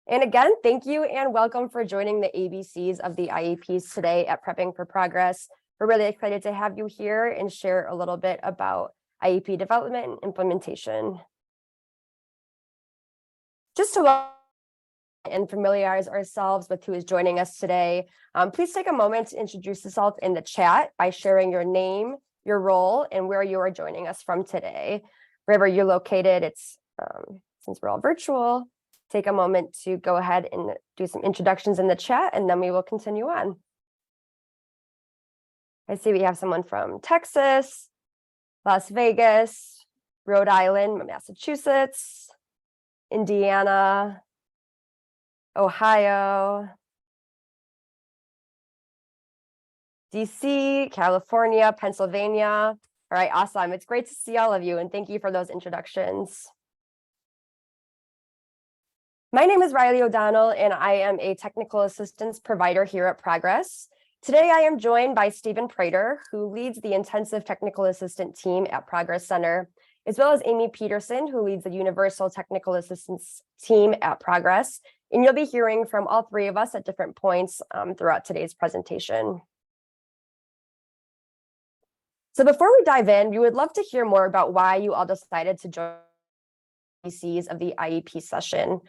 And again, thank you and welcome for joining the ABCs of the IEPs today at Prepping for Progress. We're really excited to have you here and share a little bit about IEP development and implementation. Just to and familiarize ourselves with who is joining us today, please take a moment to introduce yourself in the chat by sharing your name, your role, and where you are joining us from today. Wherever you're located, since we're all virtual, take a moment to go ahead and do some introductions in the chat, and then we will continue on. I see we have someone from Texas, Las Vegas, Rhode Island, Massachusetts, Indiana, Ohio, DC, California, Pennsylvania. All right, awesome. It's great to see all of you, and thank you for those introductions. My name is Riley O'Donnell, and I am a technical assistance provider here at Progress. Today, I am joined by Stephen Prater, who leads the intensive technical assistant team at Progress Center, as well as Amy Peterson, who leads the universal technical assistance team at Progress. And you'll be hearing from all three of us at different points throughout today's presentation. So before we dive in, we would love to hear more about why you all decided to join the ABCs of the IEP session.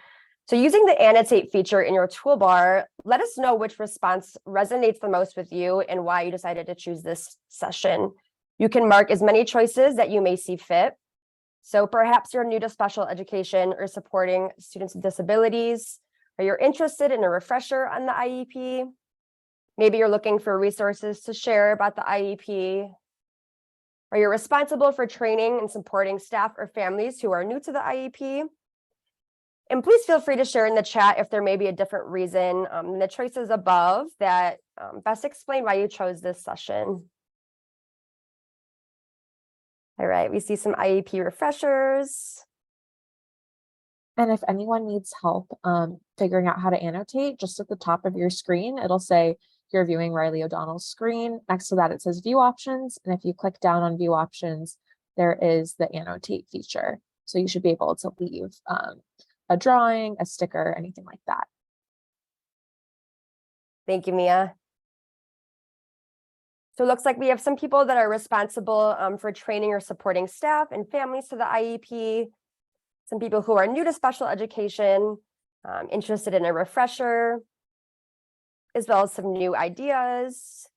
So using the annotate feature in your toolbar, let us know which response resonates the most with you and why you decided to choose this session. You can mark as many choices that you may see fit. So perhaps you're new to special education or supporting students with disabilities, or you're interested in a refresher on the IEP. Maybe you're looking for resources to share about the IEP, or you're responsible for training and supporting staff or families who are new to the IEP. And please feel free to share in the chat if there may be a different reason than the choices above that best explain why you chose this session. All right, we see some IEP refreshers. And if anyone needs help figuring out how to annotate, just at the top of your screen, it'll say you're viewing Riley O'Donnell's screen. Next to that, it says view options. And if you click down on view options, there is the annotate feature. So you should be able to leave a drawing, a sticker, anything like that. Thank you, Mia. So it looks like we have some people that are responsible for training or supporting staff and families to the IEP. Some people who are new to special education, interested in a refresher, as well as some new ideas,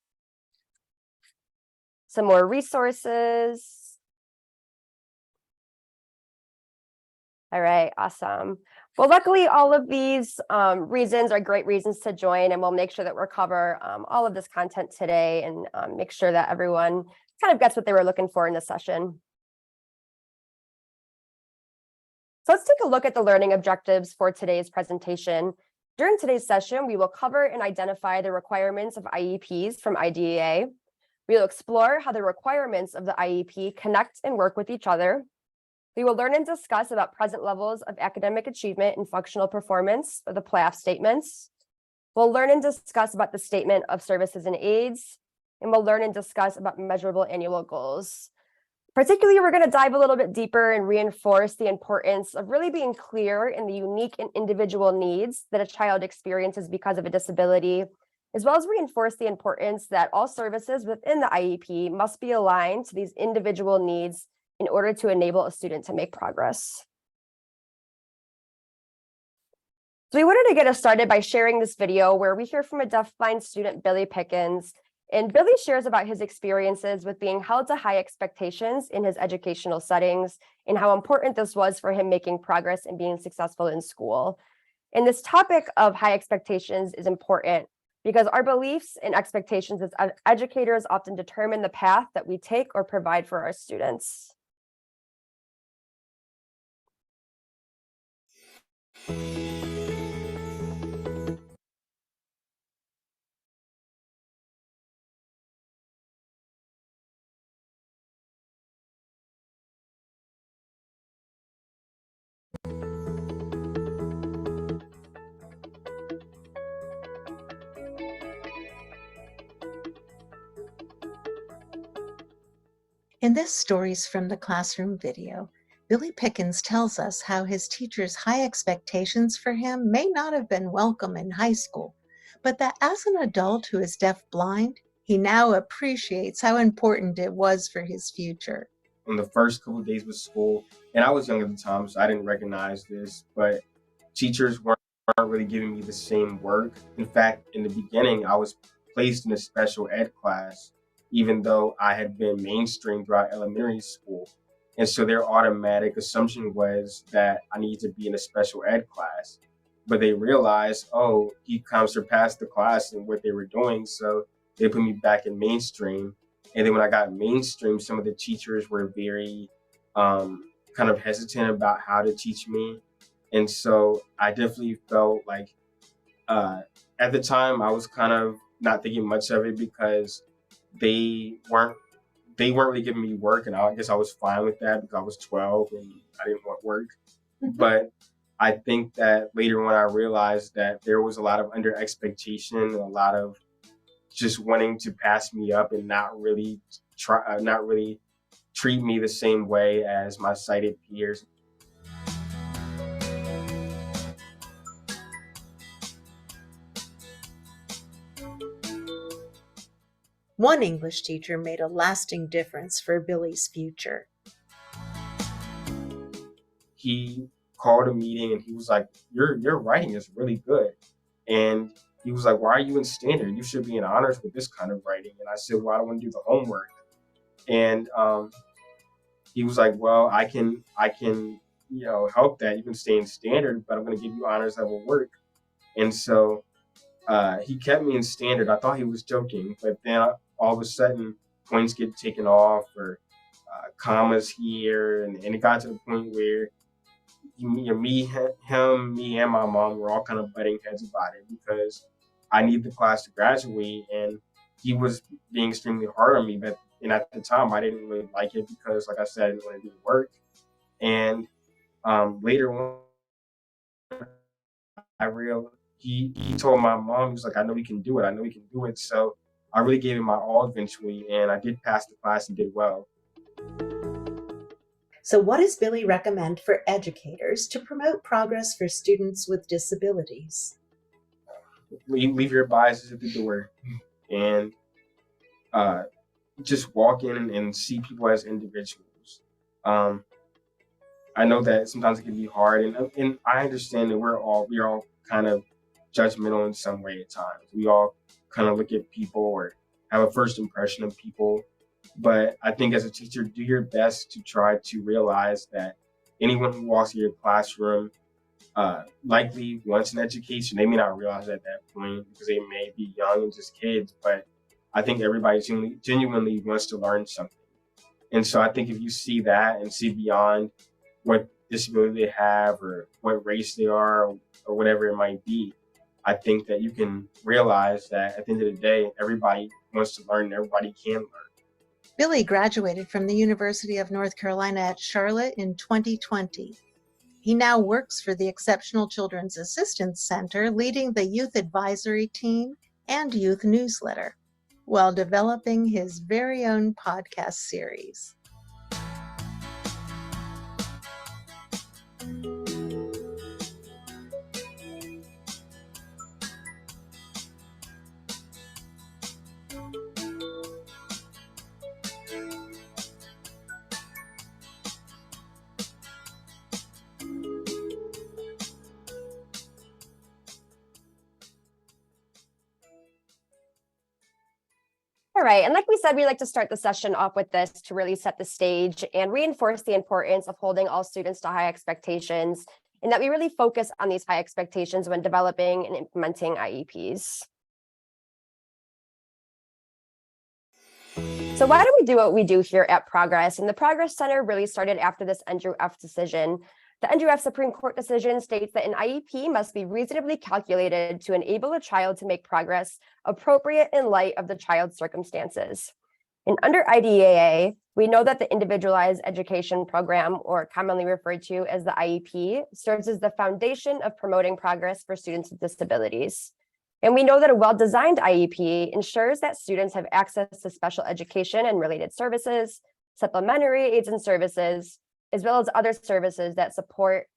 some more resources. All right, awesome. Well, luckily, all of these reasons are great reasons to join, and we'll make sure that we'll cover all of this content today and make sure that everyone kind of gets what they were looking for in this session. So let's take a look at the learning objectives for today's presentation. During today's session, we will cover and identify the requirements of IEPs from IDEA. We will explore how the requirements of the IEP connect and work with each other. We will learn and discuss about present levels of academic achievement and functional performance, or the PLAF statements. We'll learn and discuss about the statement of services and aids, and we'll learn and discuss about measurable annual goals. Particularly, we're going to dive a little bit deeper and reinforce the importance of really being clear in the unique and individual needs that a child experiences because of a disability, as well as reinforce the importance that all services within the IEP must be aligned to these individual needs in order to enable a student to make progress. So we wanted to get us started by sharing this video where we hear from a deafblind student, Billy Pickens, and Billy shares about his experiences with being held to high expectations in his educational settings and how important this was for him making progress and being successful in school. And this topic of high expectations is important because our beliefs and expectations as educators often determine the path that we take or provide for our students. In this Stories from the Classroom video, Billy Pickens tells us how his teacher's high expectations for him may not have been welcome in high school, but that as an adult who is deaf-blind, he now appreciates how important it was for his future. On the first couple of days of school, and I was young at the time, so I didn't recognize this, but teachers weren't really giving me the same work. In fact, in the beginning, I was placed in a special ed class, even though I had been mainstream throughout elementary school. And so their automatic assumption was that I needed to be in a special ed class. But they realized, oh, he kind of surpassed the class and what they were doing. So they put me back in mainstream. And then when I got mainstream, some of the teachers were very kind of hesitant about how to teach me. And so I definitely felt like at the time I was kind of not thinking much of it because they weren't really giving me work, and I guess I was fine with that because I was 12 and I didn't want work. But I think that later on I realized that there was a lot of under expectation and a lot of just wanting to pass me up and not really treat me the same way as my sighted peers. One English teacher made a lasting difference for Billy's future. He called a meeting and he was like, your writing is really good. And he was like, why are you in standard? You should be in honors with this kind of writing. And I said, well, I don't want to do the homework. And he was like, well, I can help that. You can stay in standard, but I'm going to give you honors level work. And so he kept me in standard. I thought he was joking, but then all of a sudden points get taken off or commas here. And it got to the point where me, and my mom were all kind of butting heads about it because I need the class to graduate. And he was being extremely hard on me. And at the time, I didn't really like it because, like I said, I didn't want to do work. And later on, I realized he told my mom, he was like, I know we can do it. I know we can do it. So I really gave him my all eventually. And I did pass the class and did well. So what does Billy recommend for educators to promote progress for students with disabilities? Leave your biases at the door and just walk in and see people as individuals. I know that sometimes it can be hard, and I understand that we're all kind of judgmental in some way at times. We all kind of look at people or have a first impression of people. But I think as a teacher, do your best to try to realize that anyone who walks in your classroom likely wants an education. They may not realize it at that point because they may be young and just kids, but I think everybody genuinely wants to learn something. And so I think if you see that and see beyond what disability they have or what race they are or whatever it might be, I think that you can realize that at the end of the day, everybody wants to learn and everybody can learn. Billy graduated from the University of North Carolina at Charlotte in 2020. He now works for the Exceptional Children's Assistance Center, leading the youth advisory team and youth newsletter, while developing his very own podcast series. All right, and like we said, we like to start the session off with this to really set the stage and reinforce the importance of holding all students to high expectations, and that we really focus on these high expectations when developing and implementing IEPs. So why do we do what we do here at Progress? And the Progress Center really started after this Andrew F. decision. The Andrew F. Supreme Court decision states that an IEP must be reasonably calculated to enable a child to make progress appropriate in light of the child's circumstances. And under IDEA, we know that the Individualized Education Program, or commonly referred to as the IEP, serves as the foundation of promoting progress for students with disabilities. And we know that a well-designed IEP ensures that students have access to special education and related services, supplementary aids and services, as well as other services that support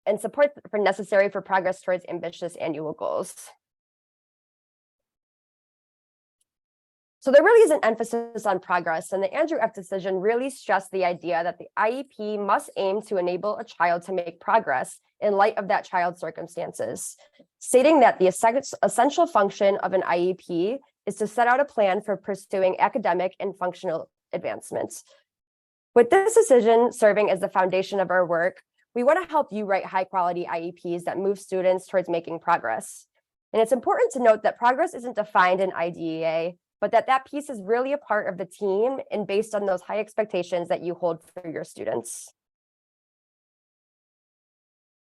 for necessary for progress towards ambitious annual goals. So there really is an emphasis on progress, and the Andrew F. decision really stressed the idea that the IEP must aim to enable a child to make progress in light of that child's circumstances, stating that the essential function of an IEP is to set out a plan for pursuing academic and functional advancements. With this decision serving as the foundation of our work, we want to help you write high-quality IEPs that move students towards making progress. And it's important to note that progress isn't defined in IDEA, but that piece is really a part of the team and based on those high expectations that you hold for your students.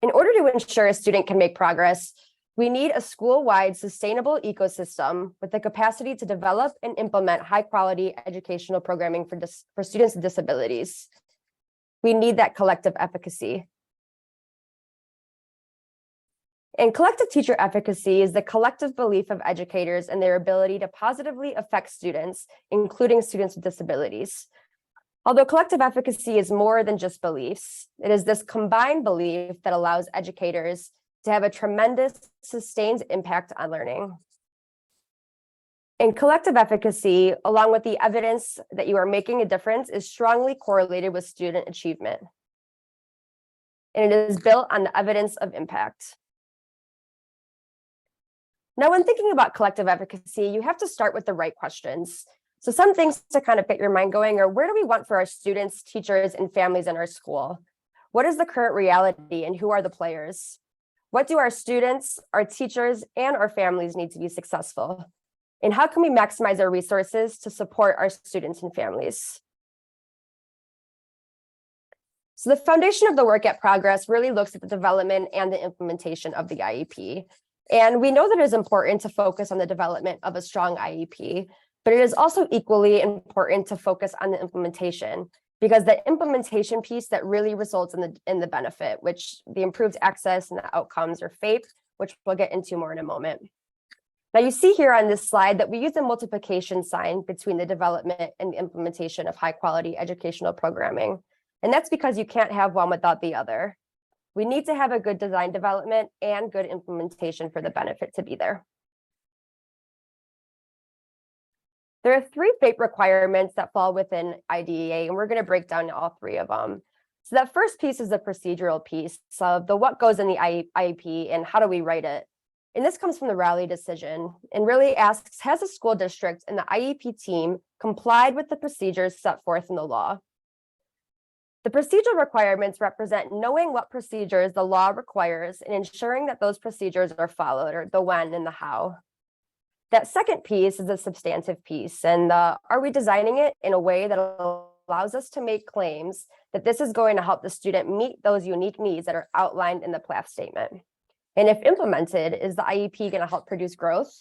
In order to ensure a student can make progress, we need a school-wide sustainable ecosystem with the capacity to develop and implement high-quality educational programming for students with disabilities. We need that collective efficacy. And collective teacher efficacy is the collective belief of educators and their ability to positively affect students, including students with disabilities. Although collective efficacy is more than just beliefs, it is this combined belief that allows educators to have a tremendous sustained impact on learning. And collective efficacy, along with the evidence that you are making a difference, is strongly correlated with student achievement. And it is built on the evidence of impact. Now, when thinking about collective efficacy, you have to start with the right questions. So some things to kind of get your mind going are, where do we want for our students, teachers, and families in our school? What is the current reality and who are the players? What do our students, our teachers, and our families need to be successful? And how can we maximize our resources to support our students and families? So the foundation of the work at Progress really looks at the development and the implementation of the IEP. And we know that it is important to focus on the development of a strong IEP, but it is also equally important to focus on the implementation, because the implementation piece that really results in the benefit, which the improved access and the outcomes, or FAPE, which we'll get into more in a moment. Now you see here on this slide that we use a multiplication sign between the development and the implementation of high quality educational programming. And that's because you can't have one without the other. We need to have a good design development and good implementation for the benefit to be there. There are 3 FAPE requirements that fall within IDEA, and we're going to break down all 3 of them. So that first piece is the procedural piece of the what goes in the IEP and how do we write it. And this comes from the Raleigh decision and really asks, has the school district and the IEP team complied with the procedures set forth in the law? The procedural requirements represent knowing what procedures the law requires and ensuring that those procedures are followed, or the when and the how. That second piece is a substantive piece, and are we designing it in a way that allows us to make claims that this is going to help the student meet those unique needs that are outlined in the PLAF statement? And if implemented, is the IEP going to help produce growth?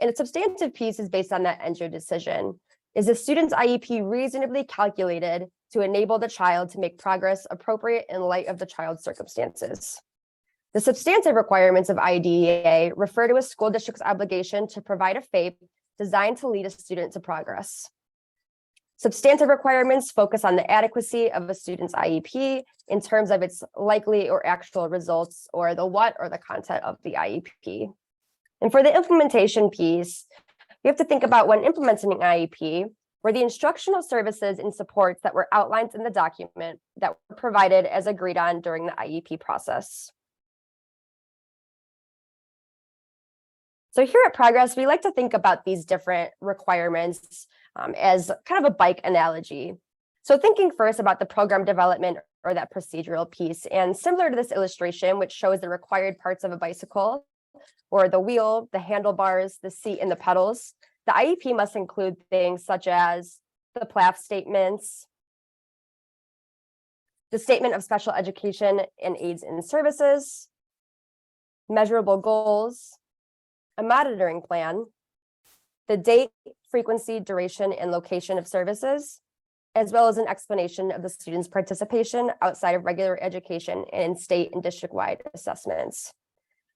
And a substantive piece is based on that Andrew decision. Is the student's IEP reasonably calculated to enable the child to make progress appropriate in light of the child's circumstances? The substantive requirements of IDEA refer to a school district's obligation to provide a FAPE designed to lead a student to progress. Substantive requirements focus on the adequacy of a student's IEP in terms of its likely or actual results, or the what or the content of the IEP. And for the implementation piece, you have to think about when implementing an IEP, were the instructional services and supports that were outlined in the document that were provided as agreed on during the IEP process. So here at Progress, we like to think about these different requirements as kind of a bike analogy. So thinking first about the program development, or that procedural piece, and similar to this illustration, which shows the required parts of a bicycle, or the wheel, the handlebars, the seat, and the pedals, the IEP must include things such as the PLAF statements, the statement of special education and aids and services, measurable goals, a monitoring plan, the date, frequency, duration, and location of services, as well as an explanation of the student's participation outside of regular education and state and district-wide assessments.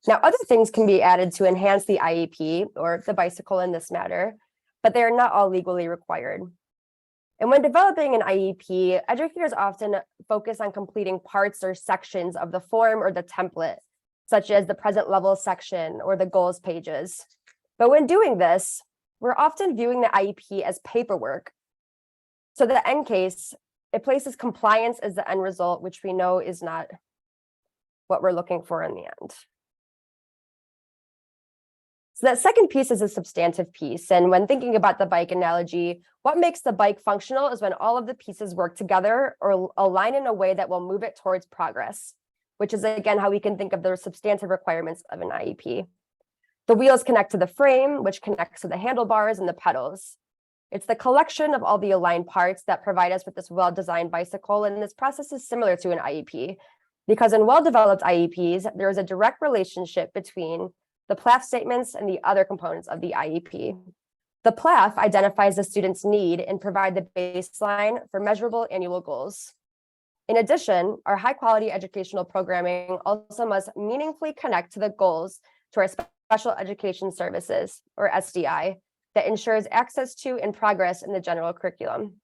Now, other things can be added to enhance the IEP, or the bicycle in this matter, but they are not all legally required. And when developing an IEP, educators often focus on completing parts or sections of the form or the template, such as the present level section or the goals pages. But when doing this, we're often viewing the IEP as paperwork. So the end case, it places compliance as the end result, which we know is not what we're looking for in the end. So that second piece is a substantive piece. And when thinking about the bike analogy, what makes the bike functional is when all of the pieces work together or align in a way that will move it towards progress, which is again how we can think of the substantive requirements of an IEP. The wheels connect to the frame, which connects to the handlebars and the pedals. It's the collection of all the aligned parts that provide us with this well-designed bicycle, and this process is similar to an IEP, because in well-developed IEPs, there is a direct relationship between the PLAF statements and the other components of the IEP. The PLAF identifies the student's need and provide the baseline for measurable annual goals. In addition, our high-quality educational programming also must meaningfully connect to the goals to our special education services, or SDI, that ensures access to and progress in the general curriculum.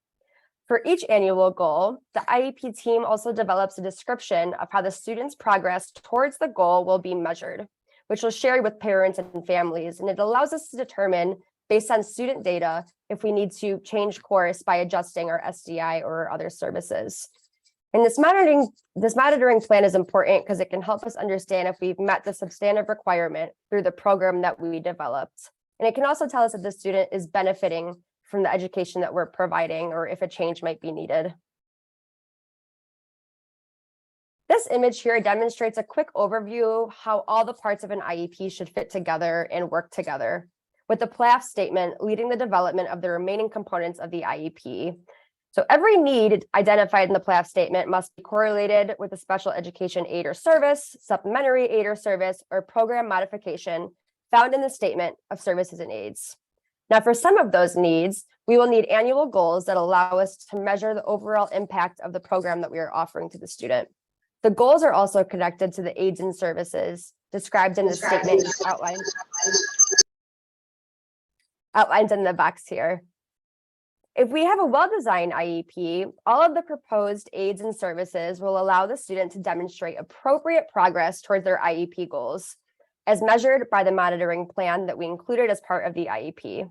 For each annual goal, the IEP team also develops a description of how the student's progress towards the goal will be measured, which we'll share with parents and families, and it allows us to determine, based on student data, if we need to change course by adjusting our SDI or other services. And this monitoring plan is important because it can help us understand if we've met the substantive requirement through the program that we developed. And it can also tell us if the student is benefiting from the education that we're providing or if a change might be needed. This image here demonstrates a quick overview of how all the parts of an IEP should fit together and work together, with the PLAF statement leading the development of the remaining components of the IEP. So every need identified in the PLAF statement must be correlated with a special education aid or service, supplementary aid or service, or program modification found in the statement of services and aids. Now, for some of those needs, we will need annual goals that allow us to measure the overall impact of the program that we are offering to the student. The goals are also connected to the aids and services described in the statement outlined in the box here. If we have a well-designed IEP, all of the proposed aids and services will allow the student to demonstrate appropriate progress towards their IEP goals, as measured by the monitoring plan that we included as part of the IEP.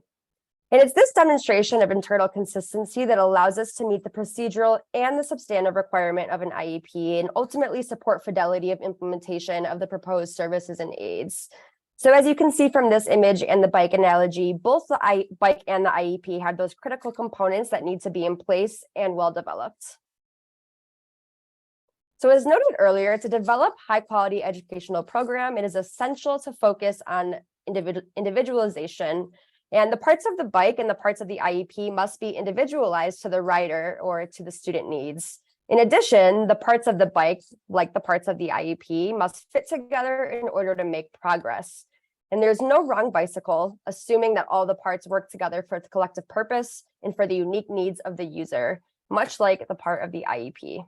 And it's this demonstration of internal consistency that allows us to meet the procedural and the substantive requirement of an IEP and ultimately support fidelity of implementation of the proposed services and aids. So as you can see from this image and the bike analogy, both the bike and the IEP have those critical components that need to be in place and well developed. So as noted earlier, to develop high quality educational program, it is essential to focus on individualization, and the parts of the bike and the parts of the IEP must be individualized to the rider or to the student needs. In addition, the parts of the bike, like the parts of the IEP, must fit together in order to make progress. And there's no wrong bicycle, assuming that all the parts work together for the collective purpose and for the unique needs of the user, much like the part of the IEP.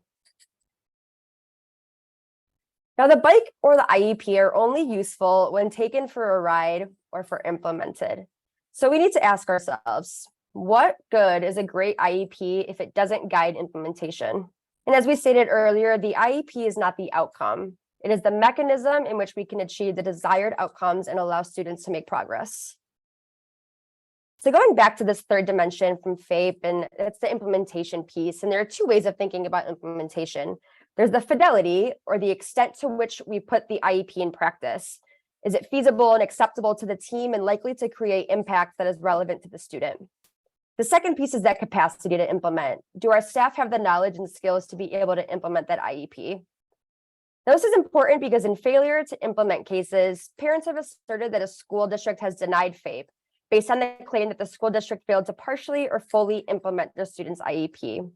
Now, the bike or the IEP are only useful when taken for a ride or for implemented. So we need to ask ourselves, what good is a great IEP if it doesn't guide implementation? And as we stated earlier, the IEP is not the outcome. It is the mechanism in which we can achieve the desired outcomes and allow students to make progress. So going back to this third dimension from FAPE, and it's the implementation piece. And there are two ways of thinking about implementation. There's the fidelity, or the extent to which we put the IEP in practice. Is it feasible and acceptable to the team and likely to create impact that is relevant to the student? The second piece is that capacity to implement. Do our staff have the knowledge and skills to be able to implement that IEP? Now, this is important because in failure to implement cases, parents have asserted that a school district has denied FAPE based on the claim that the school district failed to partially or fully implement their student's IEP.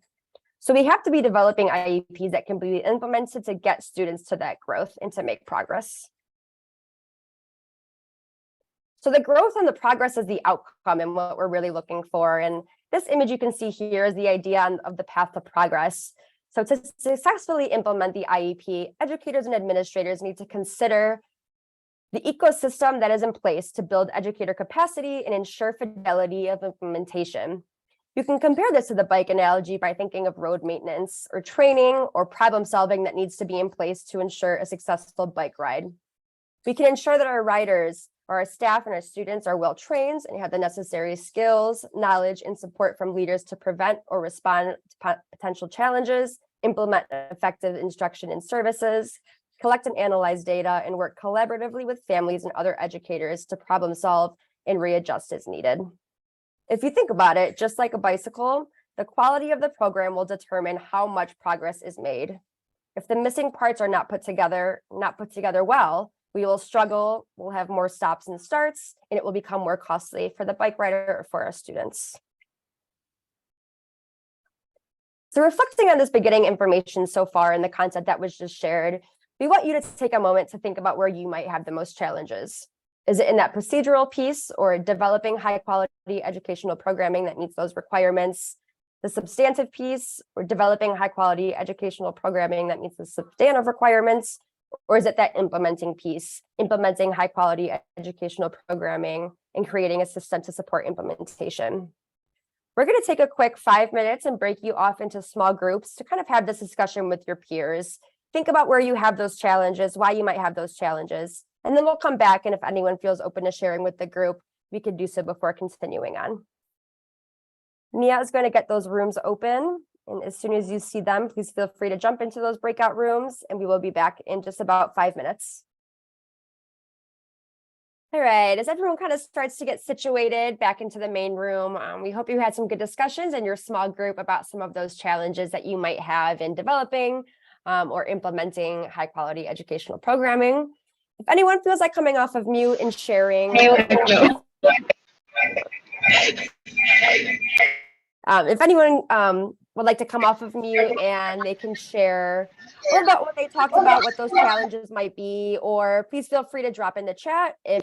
So we have to be developing IEPs that can be implemented to get students to that growth and to make progress. So the growth and the progress is the outcome and what we're really looking for. And this image you can see here is the idea of the path to progress. So to successfully implement the IEP, educators and administrators need to consider the ecosystem that is in place to build educator capacity and ensure fidelity of implementation. You can compare this to the bike analogy by thinking of road maintenance or training or problem solving that needs to be in place to ensure a successful bike ride. We can ensure that our riders or our staff and our students are well trained and have the necessary skills, knowledge, and support from leaders to prevent or respond to potential challenges, implement effective instruction and services, collect and analyze data, and work collaboratively with families and other educators to problem solve and readjust as needed. If you think about it, just like a bicycle, the quality of the program will determine how much progress is made. If the missing parts are not put together well, we will struggle, we'll have more stops and starts, and it will become more costly for the bike rider or for our students. So reflecting on this beginning information so far and the content that was just shared, we want you to take a moment to think about where you might have the most challenges. Is it in that procedural piece or developing high quality educational programming that meets those requirements? The substantive piece or developing high quality educational programming that meets the substantive requirements? Or is it that implementing piece, implementing high quality educational programming and creating a system to support implementation? We're going to take a quick 5 minutes and break you off into small groups to kind of have this discussion with your peers. Think about where you have those challenges, why you might have those challenges, and then we'll come back. And if anyone feels open to sharing with the group, we could do so before continuing on. Nia is going to get those rooms open. And as soon as you see them, please feel free to jump into those breakout rooms, and we will be back in just about 5 minutes. All right, as everyone kind of starts to get situated back into the main room, we hope you had some good discussions in your small group about some of those challenges that you might have in developing or implementing high quality educational programming. If anyone feels like coming off of mute and sharing, if anyone would like to come off of mute and they can share a little about what they talked about, what those challenges might be, or please feel free to drop in the chat if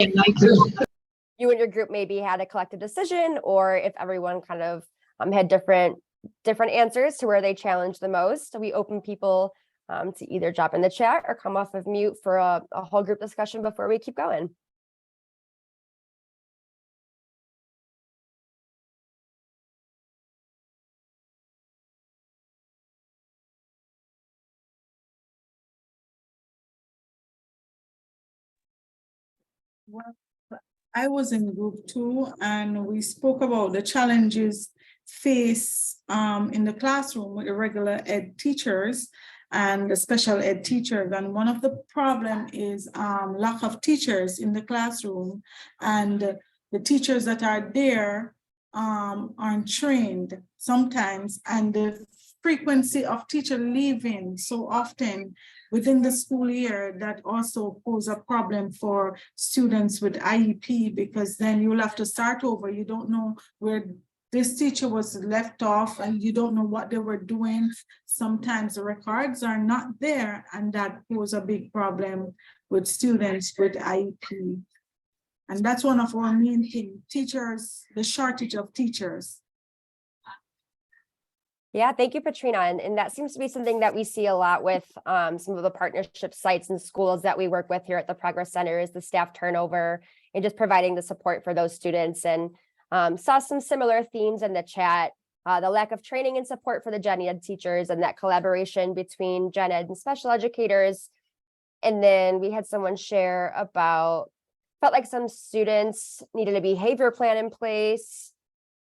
you and your group maybe had a collective decision, or if everyone kind of had different answers to where they challenged the most. So we open people to either drop in the chat or come off of mute for a whole group discussion before we keep going. Well, I was in group 2 and we spoke about the challenges faced in the classroom with the regular ed teachers and the special ed teachers. And one of the problem is lack of teachers in the classroom, and the teachers that are there aren't trained sometimes, and the frequency of teacher leaving so often within the school year, that also pose a problem for students with IEP, because then you'll have to start over. You don't know where this teacher was left off and you don't know what they were doing. Sometimes the records are not there, and that poses a big problem with students with IEP. And that's one of our main things, teachers, the shortage of teachers. Yeah, thank you, Patrina. And that seems to be something that we see a lot with some of the partnership sites and schools that we work with here at the Progress Center, is the staff turnover and just providing the support for those students. And saw some similar themes in the chat, the lack of training and support for the gen ed teachers and that collaboration between gen ed and special educators. And then we had someone share about, felt like some students needed a behavior plan in place.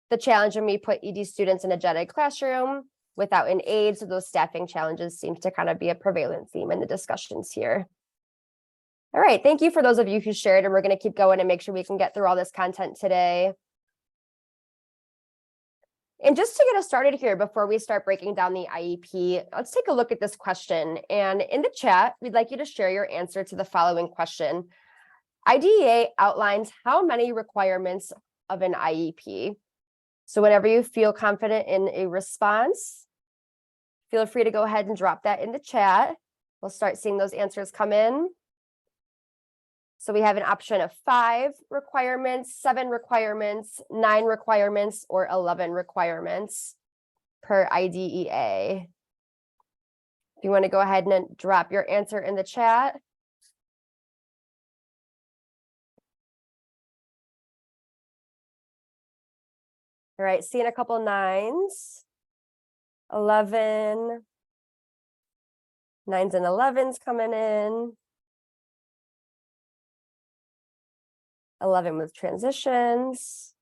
The challenge when we put ED students in a gen ed classroom without an aide. So those staffing challenges seems to kind of be a prevalent theme in the discussions here. All right, thank you for those of you who shared, and we're going to keep going and make sure we can get through all this content today. And just to get us started here, before we start breaking down the IEP, let's take a look at this question. And in the chat, we'd like you to share your answer to the following question. IDEA outlines how many requirements of an IEP. So whenever you feel confident in a response, feel free to go ahead and drop that in the chat. We'll start seeing those answers come in. So we have an option of 5 requirements, 7 requirements, 9 requirements, or 11 requirements per IDEA. If you want to go ahead and drop your answer in the chat. All right, seeing a couple 9s. 11. 9s and 11s coming in. 11 with transitions.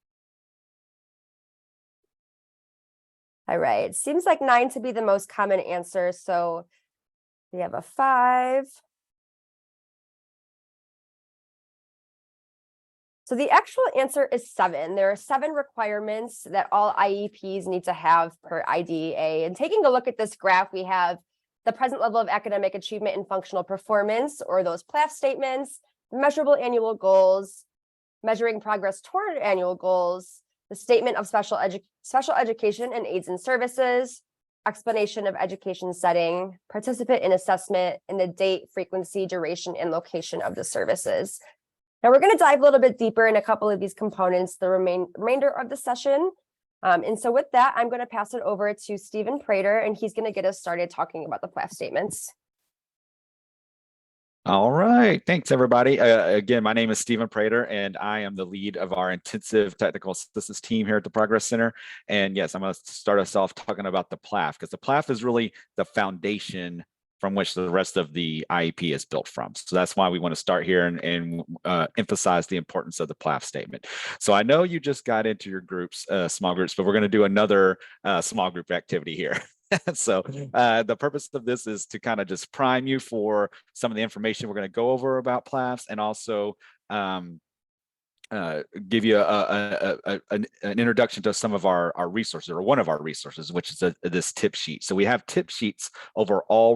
All right, seems like 9 to be the most common answer. So we have a 5. So the actual answer is 7. There are 7 requirements that all IEPs need to have per IDEA. And taking a look at this graph, we have the present level of academic achievement and functional performance, or those PLAF statements, measurable annual goals, measuring progress toward annual goals, the statement of special education and aids and services, explanation of education setting, participant in assessment, and the date, frequency, duration, and location of the services. Now we're going to dive a little bit deeper in a couple of these components the remainder of the session. And so with that, I'm going to pass it over to Stephen Prater, and he's going to get us started talking about the PLAF statements. All right. Thanks, everybody. Again, my name is Stephen Prater, and I am the lead of our intensive technical assistance team here at the Progress Center. And yes, I'm going to start us off talking about the PLAF, because the PLAF is really the foundation from which the rest of the IEP is built from. So that's why we want to start here and emphasize the importance of the PLAF statement. So I know you just got into your groups, small groups, but we're going to do another small group activity here. So the purpose of this is to kind of just prime you for some of the information we're going to go over about PLAFs, and also give you an introduction to some of our resources, or one of our resources, which is this tip sheet. So we have tip sheets over all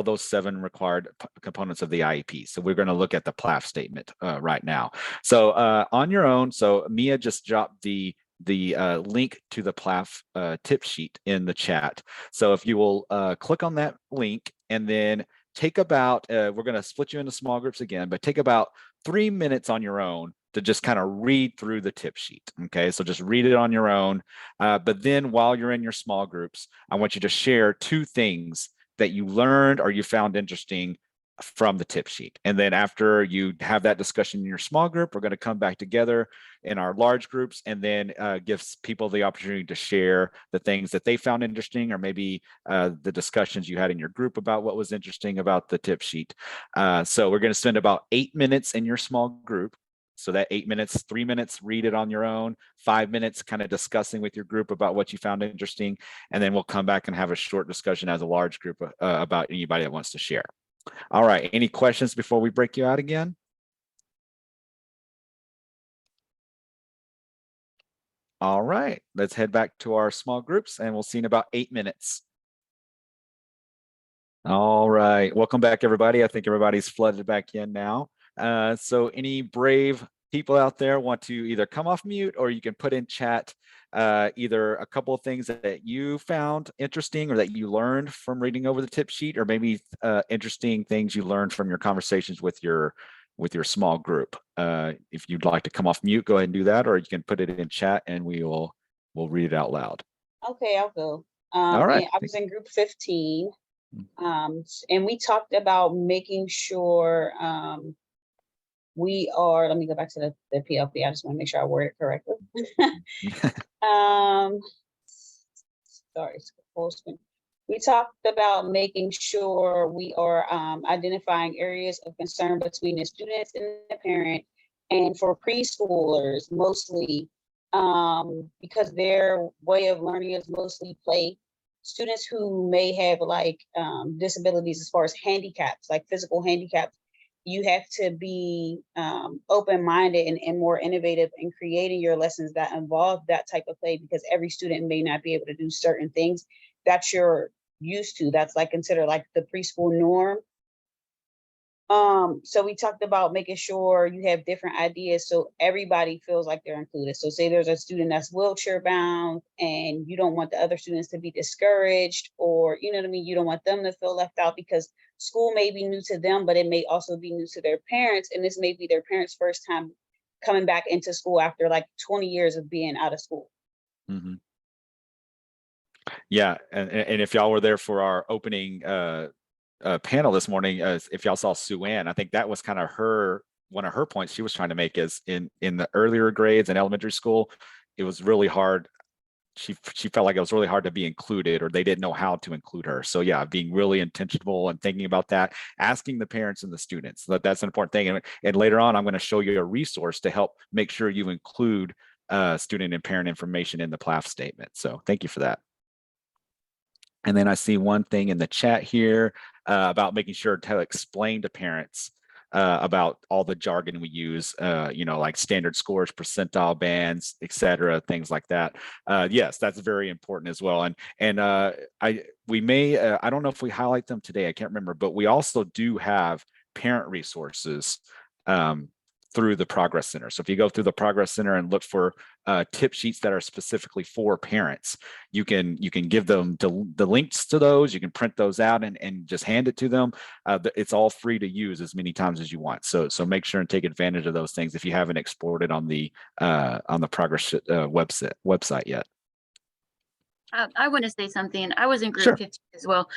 those 7 required components of the IEP. So we're going to look at the PLAF statement right now. So on your own, so Mia just dropped the link to the PLAF tip sheet in the chat. So if you will click on that link, and then take about, we're going to split you into small groups again, but take about 3 minutes on your own to just kind of read through the tip sheet. Okay, so just read it on your own. But then while you're in your small groups, I want you to share 2 things that you learned or you found interesting from the tip sheet. And then after you have that discussion in your small group, we're going to come back together in our large groups, and then gives people the opportunity to share the things that they found interesting, or maybe the discussions you had in your group about what was interesting about the tip sheet. So we're going to spend about 8 minutes in your small group. So that 8 minutes, 3 minutes, read it on your own, 5 minutes kind of discussing with your group about what you found interesting. And then we'll come back and have a short discussion as a large group about anybody that wants to share. All right, any questions before we break you out again? All right, let's head back to our small groups, and we'll see in about 8 minutes. All right, welcome back, everybody. I think everybody's flooded back in now. So any brave people out there want to either come off mute, or you can put in chat either a couple of things that you found interesting or that you learned from reading over the tip sheet, or maybe interesting things you learned from your conversations with your small group. If you'd like to come off mute, go ahead and do that, or you can put it in chat and we'll read it out loud. Okay, I'll go. All right. I was in group 15, and we talked about making sure we are, let me go back to the PLP. I just want to make sure I word it correctly. Sorry, full screen. We talked about making sure we are identifying areas of concern between the students and the parent, and for preschoolers mostly, because their way of learning is mostly play. Students who may have like disabilities as far as handicaps, like physical handicaps, you have to be open-minded and more innovative in creating your lessons that involve that type of play, because every student may not be able to do certain things that you're used to. That's like considered like the preschool norm. So we talked about making sure you have different ideas so everybody feels like they're included. So say there's a student that's wheelchair bound and you don't want the other students to be discouraged, or you know what I mean, you don't want them to feel left out because school may be new to them, but it may also be new to their parents, and this may be their parents' first time coming back into school after like 20 years of being out of school. Mm-hmm. Yeah, and if y'all were there for our opening panel this morning, if y'all saw Sue Ann, I think that was kind of one of her points she was trying to make, is in the earlier grades in elementary school, it was really hard. She felt like it was really hard to be included, or they didn't know how to include her. So yeah, being really intentional and thinking about that, asking the parents and the students, that's an important thing. And later on, I'm going to show you a resource to help make sure you include student and parent information in the PLAF statement. So thank you for that. And then I see one thing in the chat here about making sure to explain to parents about all the jargon we use, you know, like standard scores, percentile bands, etc., things like that. Yes, that's very important as well. And we may, I don't know if we highlight them today, I can't remember, but we also do have parent resources through the Progress Center. So if you go through the Progress Center and look for tip sheets that are specifically for parents, you can give them the links to those. You can print those out and just hand it to them. It's all free to use as many times as you want. So make sure and take advantage of those things if you haven't exported on the Progress website yet. I want to say something. I was in group Sure. 15 as well.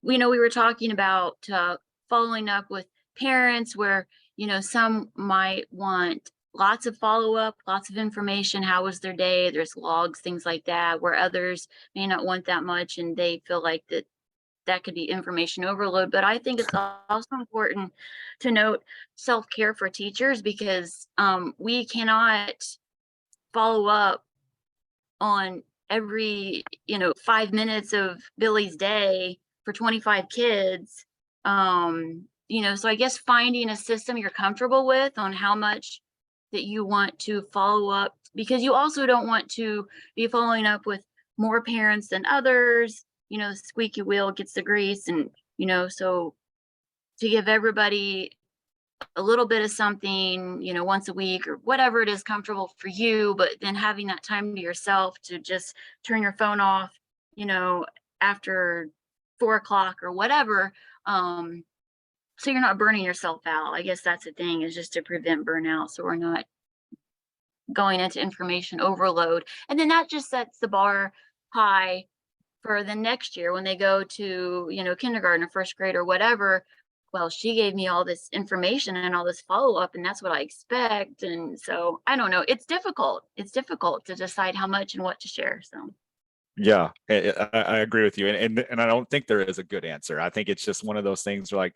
We were talking about following up with parents where, some might want lots of follow-up, lots of information. How was their day? There's logs, things like that, where others may not want that much and they feel like that could be information overload. But I think it's also important to note self-care for teachers, because we cannot follow up on every 5 minutes of Billy's day for 25 kids. So I guess finding a system you're comfortable with on how much that you want to follow up, because you also don't want to be following up with more parents than others. The squeaky wheel gets the grease, and so to give everybody a little bit of something, once a week or whatever it is comfortable for you, but then having that time to yourself to just turn your phone off, after 4 o'clock or whatever. So you're not burning yourself out. I guess that's the thing, is just to prevent burnout. So we're not going into information overload. And then that just sets the bar high for the next year when they go to, kindergarten or first grade or whatever. Well, she gave me all this information and all this follow-up, and that's what I expect. And so I don't know. It's difficult. It's difficult to decide how much and what to share. So yeah, I agree with you, and I don't think there is a good answer. I think it's just one of those things where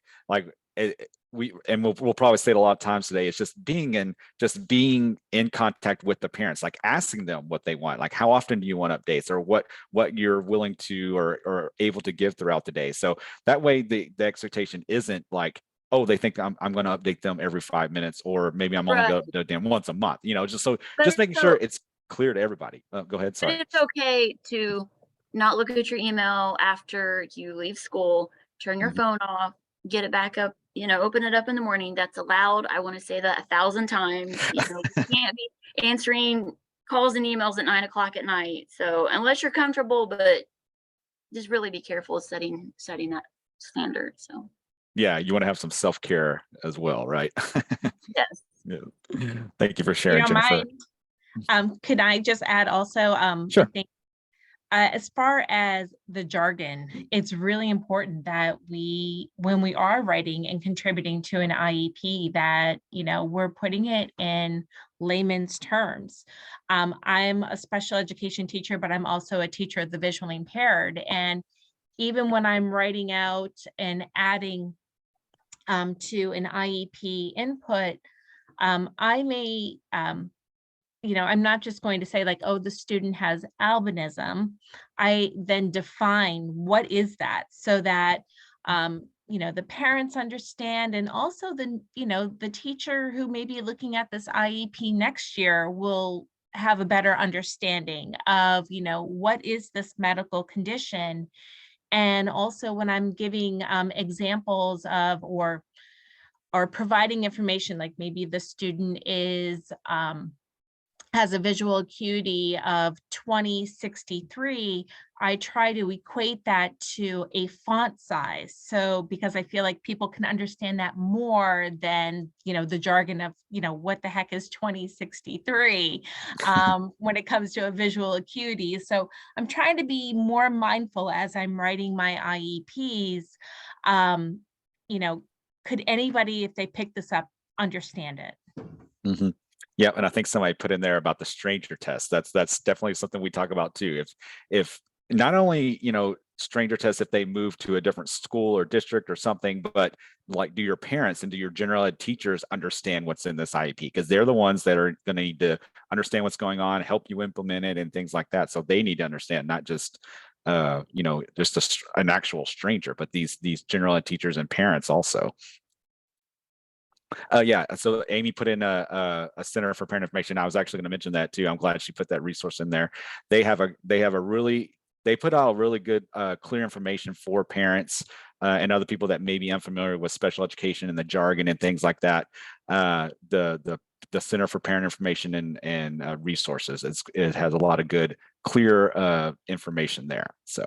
we'll probably say it a lot of times today. It's just being in contact with the parents, like asking them what they want, like how often do you want updates, or what you're willing to or able to give throughout the day. So that way the expectation isn't like, oh, they think I'm going to update them every 5 minutes, or maybe I'm only going to update them once a month. Just making sure it's clear to everybody. Go ahead. Sorry. But it's okay to not look at your email after you leave school, turn your phone off, get it back up, open it up in the morning. That's allowed. I want to say that 1,000 times. You can't be answering calls and emails at 9 o'clock at night. So unless you're comfortable, but just really be careful of setting that standard. So yeah, you want to have some self-care as well, right? yes. Yeah. Thank you for sharing, Jennifer. Could I just add also, Sure. I think as far as the jargon, it's really important that when we are writing and contributing to an IEP, that, we're putting it in layman's terms. I'm a special education teacher, but I'm also a teacher of the visually impaired. And even when I'm writing out and adding to an IEP input, I may, I'm not just going to say like, oh, the student has albinism. I then define what is that, so that, the parents understand, and also the teacher who may be looking at this IEP next year will have a better understanding of, what is this medical condition. And also when I'm giving examples of, or providing information, like maybe the student has a visual acuity of 2063, I try to equate that to a font size. So because I feel like people can understand that more than, the jargon of, what the heck is 2063 when it comes to a visual acuity. So I'm trying to be more mindful as I'm writing my IEPs. Could anybody, if they pick this up, understand it? Mm-hmm. Yeah, and I think somebody put in there about the stranger test. That's definitely something we talk about too. If not only, you know, stranger tests if they move to a different school or district or something, but like, do your parents and do your general ed teachers understand what's in this IEP? Because they're the ones that are going to need to understand what's going on, help you implement it and things like that. So they need to understand, not just you know, just an actual stranger, but these general ed teachers and parents also. Yeah, so Amy put in a Center for Parent Information. I was actually going to mention that too. I'm glad she put that resource in there. They put out a really good clear information for parents and other people that may be unfamiliar with special education and the jargon and things like that. The Center for Parent Information and resources. It has a lot of good, clear information there. So.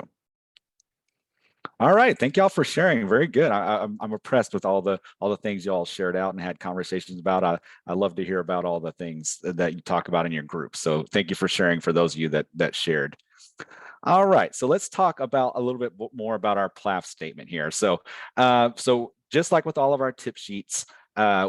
All right, thank y'all for sharing. Very good. I'm impressed with all the things y'all shared out and had conversations about. I love to hear about all the things that you talk about in your group. So thank you for sharing for those of you that shared. All right, so let's talk about a little bit more about our PLAF statement here. So so just like with all of our tip sheets,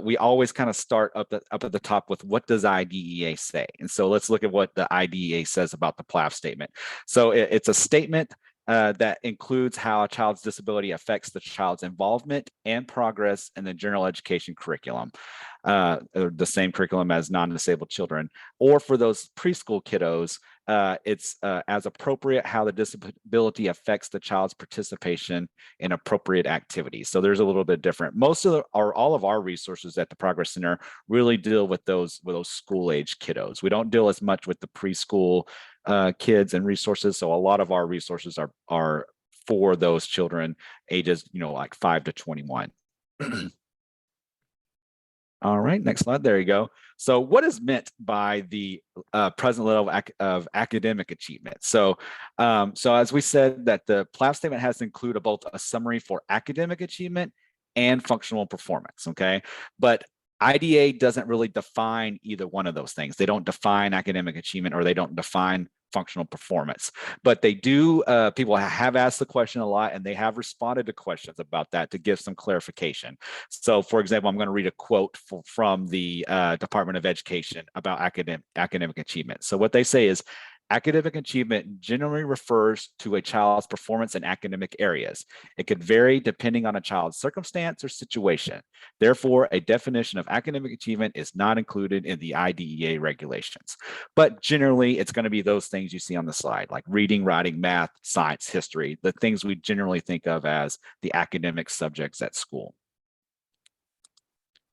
we always kind of start up at the top with what does IDEA say? And so let's look at what the IDEA says about the PLAF statement. So it's a statement that includes how a child's disability affects the child's involvement and progress in the general education curriculum, the same curriculum as non-disabled children, or for those preschool kiddos, it's as appropriate how the disability affects the child's participation in appropriate activities. So there's a little bit different. Most of all of our resources at the Progress Center really deal with those school age kiddos. We don't deal as much with the preschool kids and resources. So a lot of our resources are for those children ages, you know, like 5 to 21. All right, next slide. There you go. So what is meant by the present level of academic achievement? So, so as we said, that the PLAF statement has to include both a summary for academic achievement and functional performance, okay? But IDA doesn't really define either one of those things. They don't define academic achievement or they don't define functional performance, but they do, people have asked the question a lot and they have responded to questions about that to give some clarification. So for example, I'm going to read a quote from the Department of Education about academic achievement. So what they say is, academic achievement generally refers to a child's performance in academic areas. It could vary depending on a child's circumstance or situation. Therefore, a definition of academic achievement is not included in the IDEA regulations. But generally, it's going to be those things you see on the slide, like reading, writing, math, science, history, the things we generally think of as the academic subjects at school.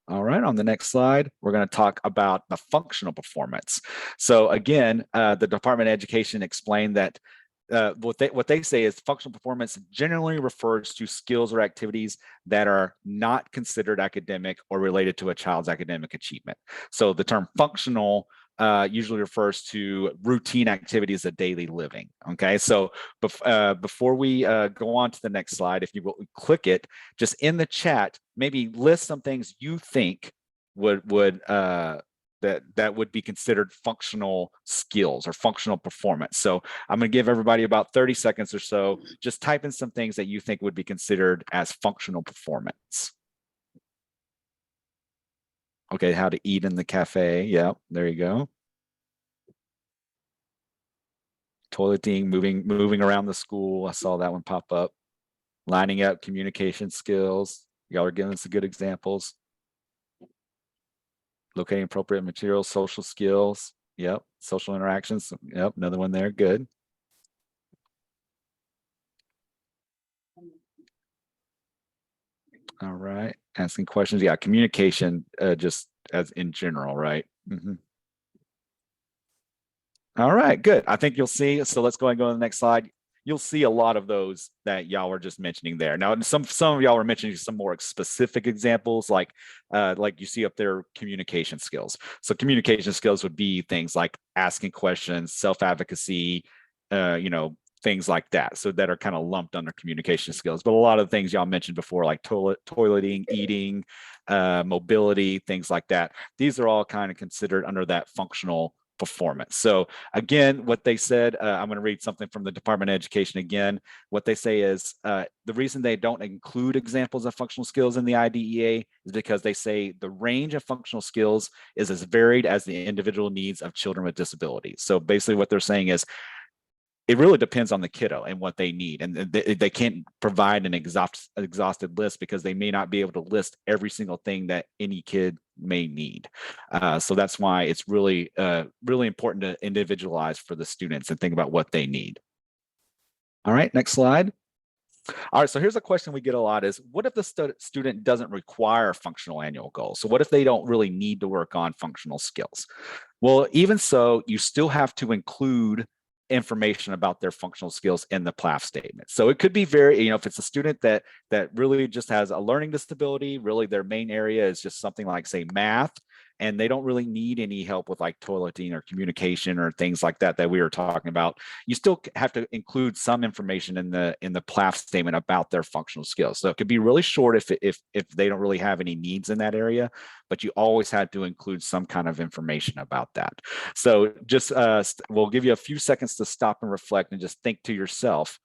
All right, on the next slide, we're going to talk about the functional performance. So again, the Department of Education explained that what they say is functional performance generally refers to skills or activities that are not considered academic or related to a child's academic achievement. So the term functional usually refers to routine activities of daily living. Okay, so before we go on to the next slide, if you will click it, just in the chat, maybe list some things you think would that would be considered functional skills or functional performance. So I'm going to give everybody about 30 seconds or so. Just type in some things that you think would be considered as functional performance. Okay, how to eat in the cafe. Yeah, there you go. Toileting, moving around the school. I saw that one pop up. Lining up, communication skills. Y'all are giving us some good examples. Locating appropriate materials, social skills. Yep, social interactions. Yep, another one there. Good. All right, asking questions. Yeah, communication, just as in general, right? All right, good. I think you'll see. So let's go and go to the next slide. You'll see a lot of those that y'all were just mentioning there. Now, some of y'all were mentioning some more specific examples, like you see up there, communication skills. So communication skills would be things like asking questions, self-advocacy, you know, things like that. So that are kind of lumped under communication skills. But a lot of things y'all mentioned before, like toileting, eating, mobility, things like that. These are all kind of considered under that functional performance. So again, what they said, I'm going to read something from the Department of Education again. What they say is the reason they don't include examples of functional skills in the IDEA is because they say the range of functional skills is as varied as the individual needs of children with disabilities. So basically what they're saying is it really depends on the kiddo and what they need. And they can't provide an exhausted list because they may not be able to list every single thing that any kid may need. So that's why it's really, really important to individualize for the students and think about what they need. All right, next slide. All right, so here's a question we get a lot is, what if the student doesn't require functional annual goals? So what if they don't really need to work on functional skills? Well, even so, you still have to include information about their functional skills in the PLAF statement. So it could be very, if it's a student that really just has a learning disability, really their main area is just something like, say, math, and they don't really need any help with like toileting or communication or things like that we were talking about, you still have to include some information in the PLAF statement about their functional skills. So it could be really short if they don't really have any needs in that area, but you always had to include some kind of information about that. So just we'll give you a few seconds to stop and reflect and just think to yourself,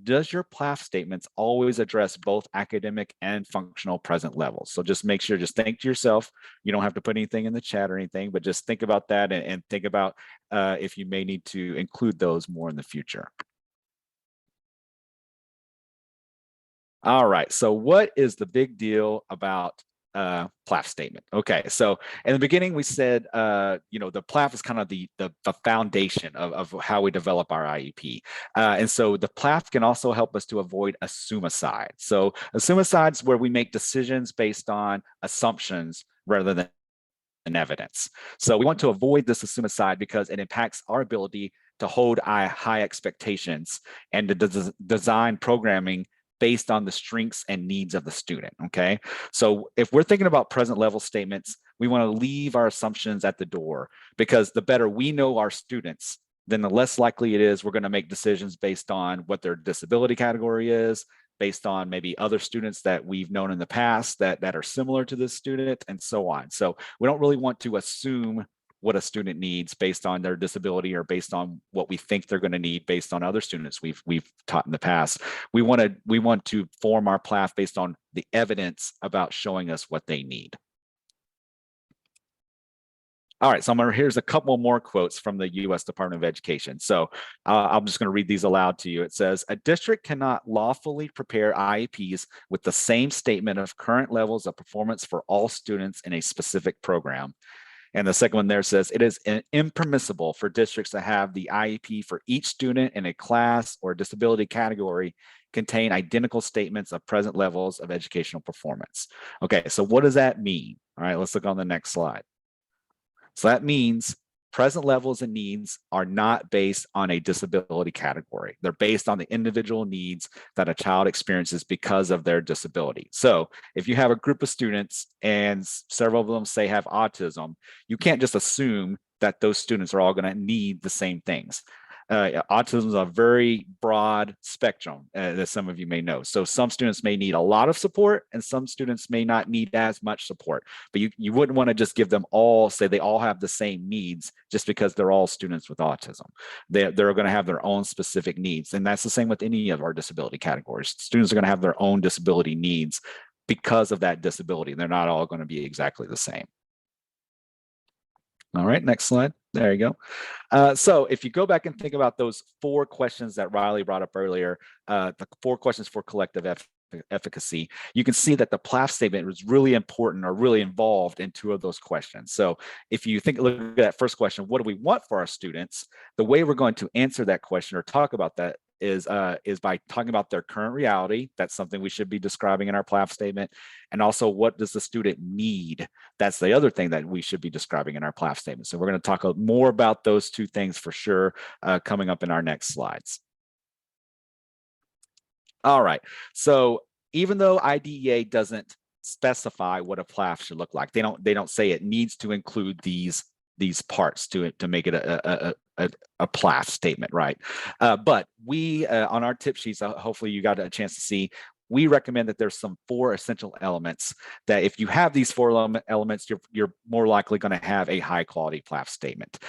does your PLAF statements always address both academic and functional present levels? So just make sure, just think to yourself. You don't have to put anything in the chat or anything, but just think about that and think about if you may need to include those more in the future. All right, so what is the big deal about PLAF statement? Okay, so in the beginning we said, the PLAF is kind of the foundation of how we develop our IEP. And so the PLAF can also help us to avoid assume-aside. So assume-aside is where we make decisions based on assumptions rather than evidence. So we want to avoid this assume-aside because it impacts our ability to hold high expectations and to design programming based on the strengths and needs of the student, okay? So if we're thinking about present level statements, we wanna leave our assumptions at the door because the better we know our students, then the less likely it is we're gonna make decisions based on what their disability category is, based on maybe other students that we've known in the past that are similar to this student and so on. So we don't really want to assume what a student needs based on their disability or based on what we think they're going to need based on other students we've taught in the past. We want to form our PLAF based on the evidence about showing us what they need. All right, so here's a couple more quotes from the U.S. Department of Education. So I'm just going to read these aloud to you. It says, a district cannot lawfully prepare IEPs with the same statement of current levels of performance for all students in a specific program. And the second one there says, it is impermissible for districts to have the IEP for each student in a class or disability category contain identical statements of present levels of educational performance. Okay, so what does that mean? All right, let's look on the next slide. So that means present levels and needs are not based on a disability category. They're based on the individual needs that a child experiences because of their disability. So if you have a group of students and several of them say have autism, you can't just assume that those students are all going to need the same things. Autism is a very broad spectrum, as some of you may know. So some students may need a lot of support and some students may not need as much support. But you wouldn't want to just give them all, say they all have the same needs just because they're all students with autism. They're going to have their own specific needs. And that's the same with any of our disability categories. Students are going to have their own disability needs because of that disability. They're not all going to be exactly the same. All right, next slide. There you go. So if you go back and think about those 4 questions that Riley brought up earlier, the 4 questions for collective efficacy, you can see that the PLAF statement was really important or really involved in 2 of those questions. So if you look at that first question, what do we want for our students? The way we're going to answer that question or talk about that is by talking about their current reality. That's something we should be describing in our PLAF statement. And also, what does the student need? That's the other thing that we should be describing in our PLAF statement. So we're going to talk more about those 2 things for sure coming up in our next slides. All right, so even though IDEA doesn't specify what a PLAF should look like, they don't say it needs to include these parts to make it a PLAF statement, right? But we on our tip sheets, hopefully you got a chance to see, we recommend that there's some 4 essential elements that if you have these 4 elements, you're more likely going to have a high quality PLAF statement.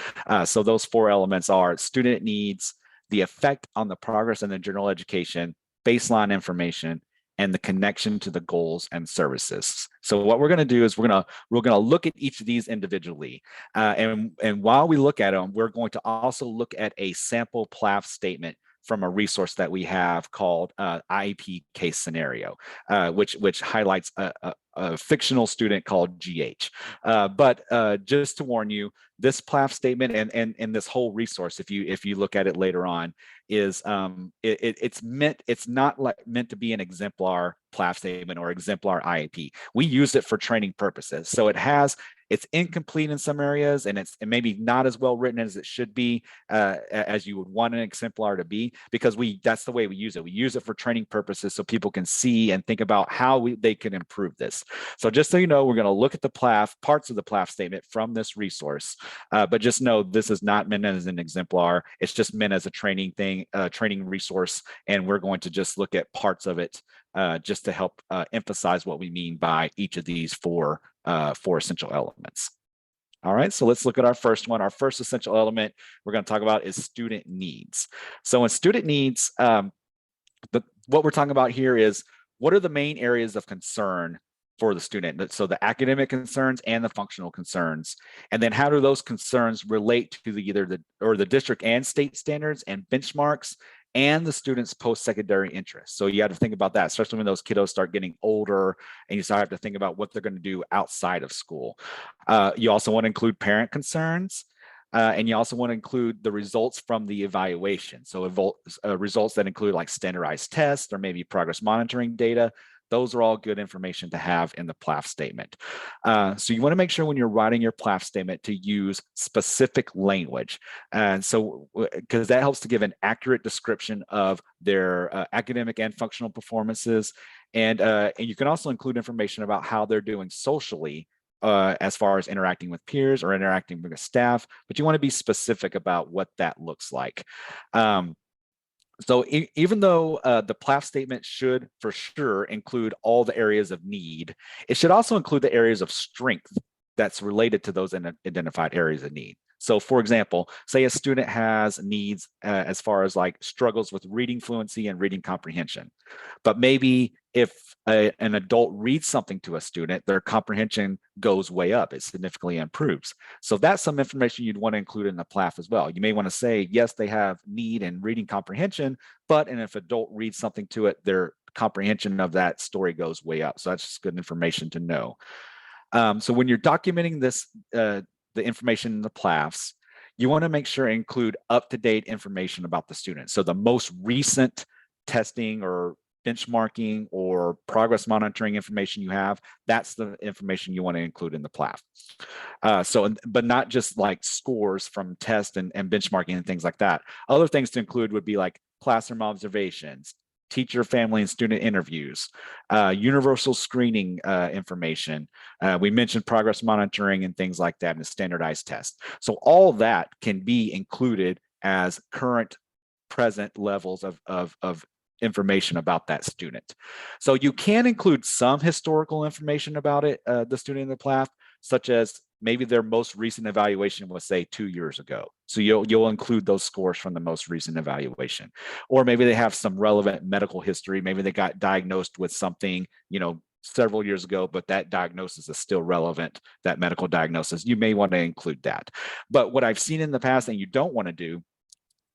So those 4 elements are student needs, the effect on the progress in the general education, baseline information, and the connection to the goals and services. So what we're going to do is we're going to look at each of these individually, and while we look at them, we're going to also look at a sample PLAF statement from a resource that we have called IEP case scenario, which highlights a fictional student called GH. But just to warn you, this PLAF statement and this whole resource, if you look at it later on, is it's not meant to be an exemplar PLAF statement or exemplar IEP. We use it for training purposes. So it's incomplete in some areas, and it's maybe not as well written as it should be, as you would want an exemplar to be, because that's the way we use it. We use it for training purposes so people can see and think about how they can improve this. So just so you know, we're going to look at the PLAF, parts of the PLAF statement from this resource, but just know this is not meant as an exemplar. It's just meant as a training thing, training resource, and we're going to just look at parts of it just to help emphasize what we mean by each of these 4 essential elements. All right, so let's look at our first one. Our first essential element we're going to talk about is student needs. So in student needs, what we're talking about here is what are the main areas of concern for the student? So the academic concerns and the functional concerns, and then how do those concerns relate to either the district and state standards and benchmarks and the student's post-secondary interests. So you have to think about that, especially when those kiddos start getting older and you start have to think about what they're going to do outside of school. You also want to include parent concerns, and you also want to include the results from the evaluation. So results that include like standardized tests or maybe progress monitoring data. Those are all good information to have in the PLAF statement. So you want to make sure when you're writing your PLAF statement to use specific language. And so, because that helps to give an accurate description of their academic and functional performances. And you can also include information about how they're doing socially, as far as interacting with peers or interacting with staff, but you want to be specific about what that looks like. So even though the PLAF statement should for sure include all the areas of need, it should also include the areas of strength that's related to those identified areas of need. So for example, say a student has needs as far as like struggles with reading fluency and reading comprehension, but maybe if an adult reads something to a student, their comprehension goes way up, it significantly improves. So that's some information you'd want to include in the PLAF as well. You may want to say, yes, they have need in reading comprehension, and if adult reads something to it, their comprehension of that story goes way up. So that's just good information to know. So when you're documenting this, the information in the PLAFs, you want to make sure to include up-to-date information about the student. So the most recent testing or benchmarking or progress monitoring information you have, that's the information you want to include in the PLAF. But not just like scores from tests and benchmarking and things like that. Other things to include would be like classroom observations, teacher, family, and student interviews, universal screening information. We mentioned progress monitoring and things like that in a standardized test. So all that can be included as current, present levels of information about that student. So you can include some historical information about it, the student in the PLAF, such as maybe their most recent evaluation was, say, 2 years ago. So you'll include those scores from the most recent evaluation. Or maybe they have some relevant medical history. Maybe they got diagnosed with something, several years ago, but that diagnosis is still relevant, that medical diagnosis. You may want to include that. But what I've seen in the past and you don't want to do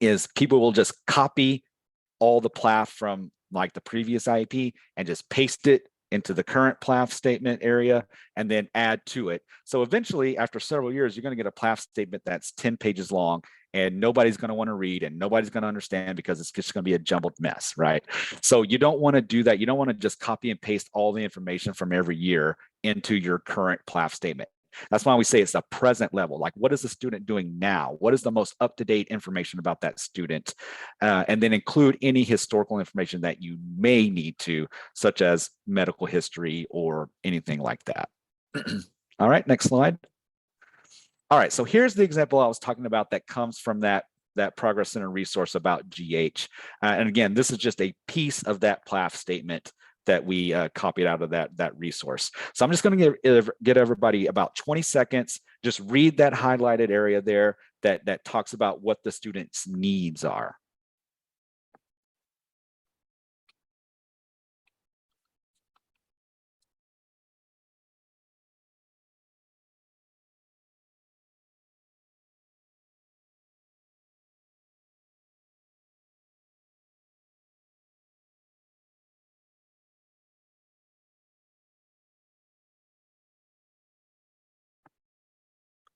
is people will just copy all the PLAF from like the previous IEP and just paste it into the current PLAF statement area and then add to it. So eventually, after several years, you're going to get a PLAF statement that's 10 pages long and nobody's going to want to read and nobody's going to understand because it's just going to be a jumbled mess, right? So you don't want to do that. You don't want to just copy and paste all the information from every year into your current PLAF statement. That's why we say it's a present level. Like, what is the student doing now? What is the most up-to-date information about that student? And then include any historical information that you may need to, such as medical history or anything like that. All right, next slide. All right, so here's the example I was talking about that comes from that Progress Center resource about GH. And again, this is just a piece of that PLAF statement that we copied out of that resource. So I'm just going to get everybody about 20 seconds. Just read that highlighted area there that talks about what the student's needs are.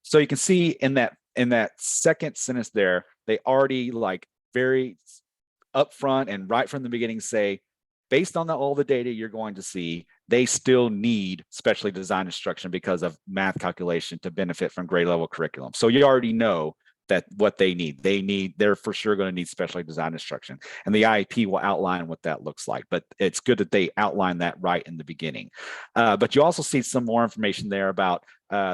So you can see in that second sentence there, they already like very upfront and right from the beginning say, based on all the data you're going to see, they still need specially designed instruction because of math calculation to benefit from grade level curriculum. So you already know that what they're for sure going to need specially designed instruction. And the IEP will outline what that looks like, but it's good that they outline that right in the beginning. But you also see some more information there about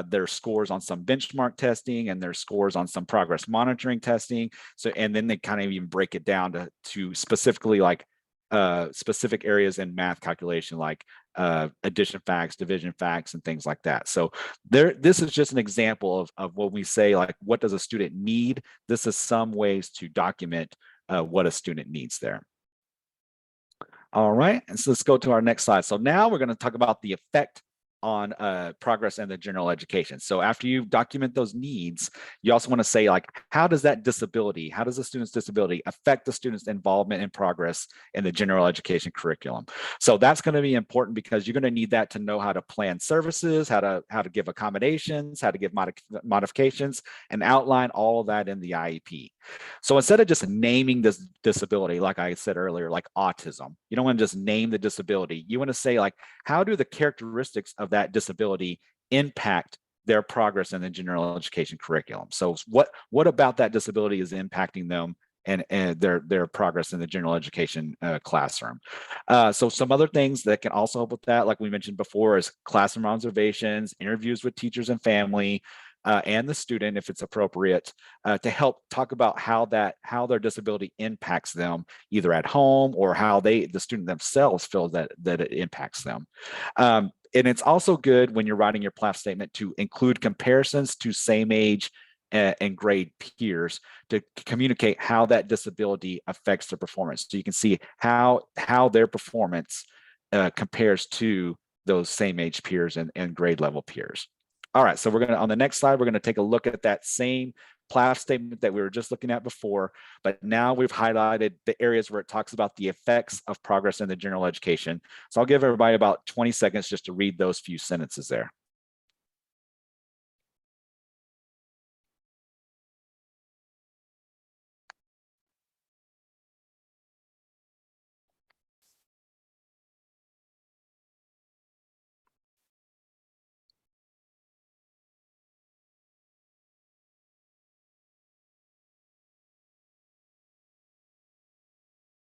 their scores on some benchmark testing and their scores on some progress monitoring testing. So, and then they kind of even break it down to specifically like specific areas in math calculation, like addition facts, division facts, and things like that. So this is just an example of what we say, like, what does a student need? This is some ways to document what a student needs there. All right, and so let's go to our next slide. So now we're going to talk about the effect on progress in the general education. So after you document those needs, you also want to say, like, how does the student's disability affect the student's involvement in progress in the general education curriculum? So that's going to be important because you're going to need that to know how to plan services, how to give accommodations, how to give modifications, and outline all of that in the IEP. So instead of just naming this disability, like I said earlier, like autism, you don't want to just name the disability. You want to say, like, how do the characteristics of that disability impact their progress in the general education curriculum? So what about that disability is impacting them and their progress in the general education classroom? So some other things that can also help with that, like we mentioned before, is classroom observations, interviews with teachers and family, and the student, if it's appropriate, to help talk about how their disability impacts them, either at home or how the student themselves feel that it impacts them. And it's also good when you're writing your PLAF statement to include comparisons to same age and grade peers to communicate how that disability affects their performance. So you can see how their performance compares to those same age peers and grade level peers. All right, so on the next slide, we're gonna take a look at that same PLAF statement that we were just looking at before, but now we've highlighted the areas where it talks about the effects of progress in the general education. So I'll give everybody about 20 seconds just to read those few sentences there.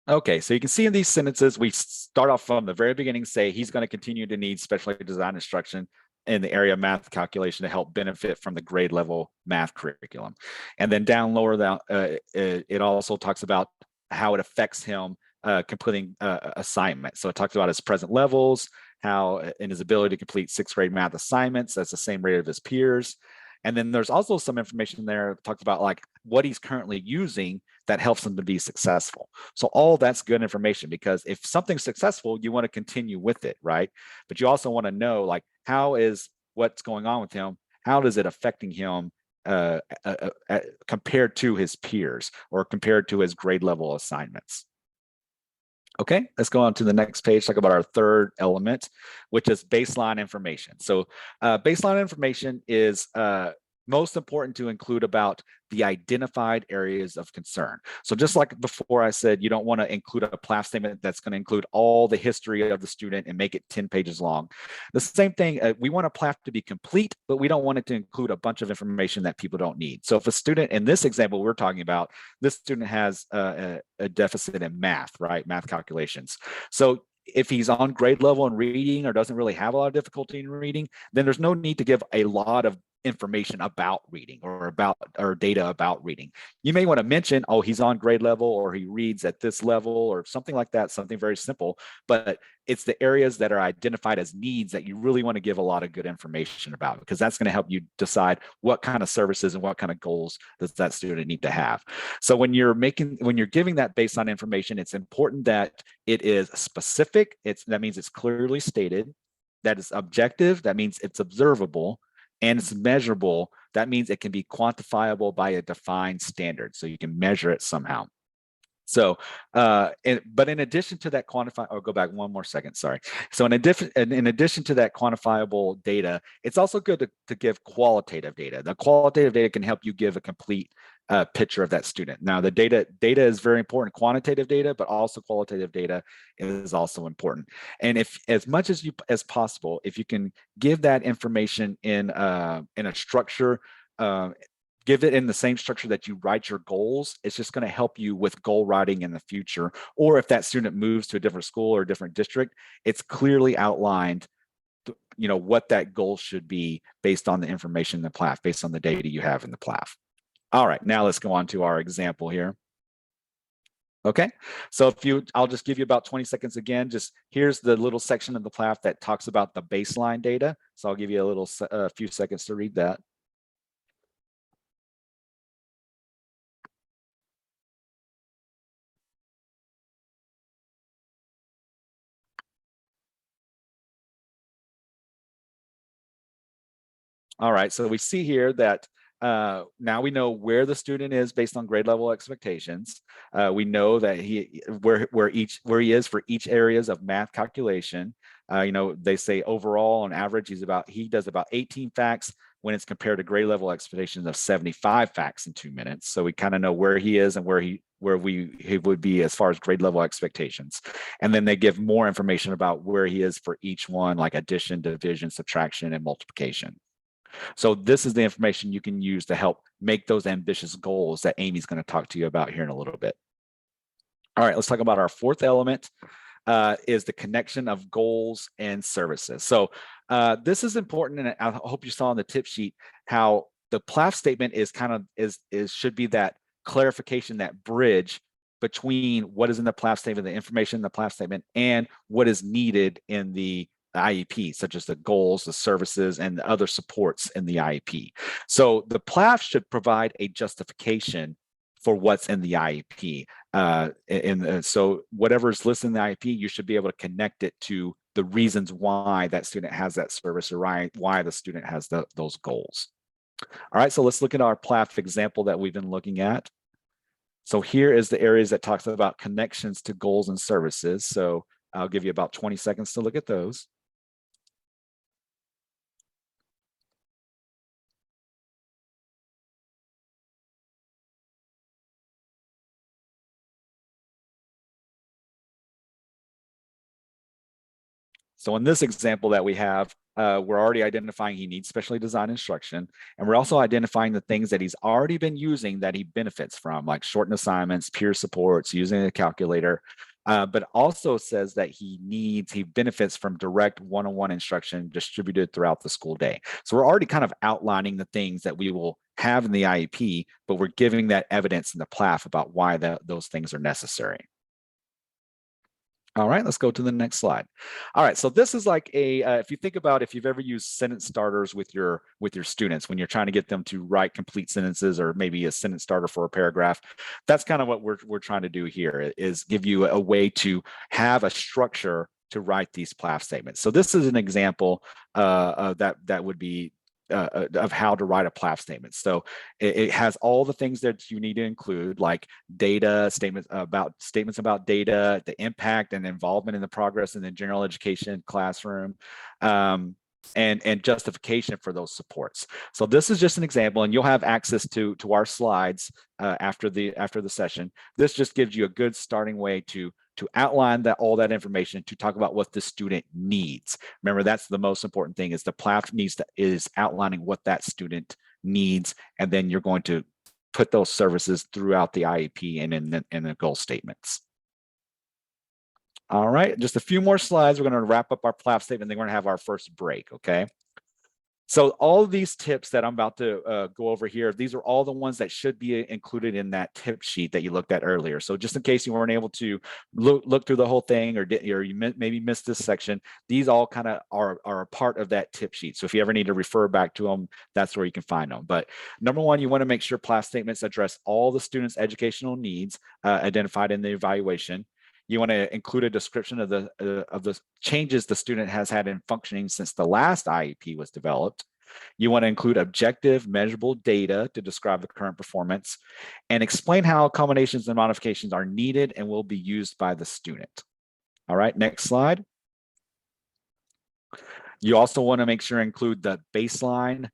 Okay, so you can see in these sentences, we start off from the very beginning, say he's going to continue to need specially designed instruction in the area of math calculation to help benefit from the grade level math curriculum. And then down lower, it also talks about how it affects him completing assignments. So it talks about his present levels, how in his ability to complete 6th grade math assignments, that's the same rate of his peers. And then there's also some information there that talks about like what he's currently using that helps him to be successful. So all that's good information, because if something's successful, you want to continue with it, right? But you also want to know, like, how is what's going on with him? How is it affecting him compared to his peers or compared to his grade level assignments? Okay, let's go on to the next page, talk about our third element, which is baseline information. So baseline information is most important to include about the identified areas of concern. So just like before I said, you don't want to include a PLAF statement that's going to include all the history of the student and make it 10 pages long. The same thing, we want a PLAF to be complete, but we don't want it to include a bunch of information that people don't need. So if a student, in this example we're talking about, this student has a deficit in math, right? Math calculations. So if he's on grade level in reading or doesn't really have a lot of difficulty in reading, then there's no need to give a lot of information about reading or data about reading. You may want to mention, oh, he's on grade level, or he reads at this level, or something like that, something very simple, but it's the areas that are identified as needs that you really want to give a lot of good information about, because that's going to help you decide what kind of services and what kind of goals does that student need to have. So when you're giving that baseline information, it's important that it is specific. That means it's clearly stated. That is objective. That means it's observable. And it's measurable. That means it can be quantifiable by a defined standard, so you can measure it somehow. So, but in addition to that go back one more second, sorry. So in addition to that quantifiable data, it's also good to give qualitative data. The qualitative data can help you give a complete picture of that student. Now, the data is very important, quantitative data, but also qualitative data is also important. And if, as much as possible, if you can give that information in a structure, give it in the same structure that you write your goals, it's just going to help you with goal writing in the future. Or if that student moves to a different school or a different district, it's clearly outlined, you know, what that goal should be based on the information in the PLAF, based on the data you have in the PLAF. All right, now let's go on to our example here. Okay, so I'll just give you about 20 seconds again. Just here's the little section of the PLAF that talks about the baseline data. So I'll give you a few seconds to read that. All right, so we see here that now we know where the student is based on grade level expectations. We know that where he is for each areas of math calculation. You know, they say overall on average he does about 18 facts when it's compared to grade level expectations of 75 facts in 2 minutes. So we kind of know where he is and where he would be as far as grade level expectations. And then they give more information about where he is for each one, like addition, division, subtraction, and multiplication. So this is the information you can use to help make those ambitious goals that Amy's going to talk to you about here in a little bit. All right, let's talk about our fourth element, is the connection of goals and services. So this is important, and I hope you saw on the tip sheet how the PLAF statement should be that clarification, that bridge between what is in the PLAF statement, the information in the PLAF statement, and what is needed in the IEP, such as the goals, the services, and the other supports in the IEP. So the PLAF should provide a justification for what's in the IEP. So whatever's listed in the IEP, you should be able to connect it to the reasons why that student has that service, or why the student has those goals. All right, so let's look at our PLAF example that we've been looking at. So here is the areas that talks about connections to goals and services. So I'll give you about 20 seconds to look at those. So in this example that we have, we're already identifying he needs specially designed instruction, and we're also identifying the things that he's already been using that he benefits from, like shortened assignments, peer supports, using a calculator, but also says that he benefits from direct one-on-one instruction distributed throughout the school day. So we're already kind of outlining the things that we will have in the IEP, but we're giving that evidence in the PLAF about why those things are necessary. All right, let's go to the next slide. All right, so this is like if you think about if you've ever used sentence starters with your students when you're trying to get them to write complete sentences, or maybe a sentence starter for a paragraph, that's kind of what we're trying to do here, is give you a way to have a structure to write these PLAF statements. So this is an example that would be of how to write a PLAF statement. So it has all the things that you need to include, like data, statements about data, the impact and involvement in the progress in the general education classroom, and justification for those supports. So this is just an example, and you'll have access to our slides after the session. This just gives you a good starting way to outline all that information, to talk about what the student needs. Remember, that's the most important thing, is the PLAF is outlining what that student needs, and then you're going to put those services throughout the IEP and in the goal statements. All right, just a few more slides. We're going to wrap up our PLAF statement, then we're going to have our first break, okay? So all of these tips that I'm about to go over here, these are all the ones that should be included in that tip sheet that you looked at earlier. So just in case you weren't able to look through the whole thing, or you maybe missed this section, these all kind of are a part of that tip sheet. So if you ever need to refer back to them, that's where you can find them. But number one, you want to make sure PLAF statements address all the students' educational needs identified in the evaluation. You want to include a description of the changes the student has had in functioning since the last IEP was developed. You want to include objective, measurable data to describe the current performance, and explain how accommodations and modifications are needed and will be used by the student. All right, next slide. You also want to make sure to include the baseline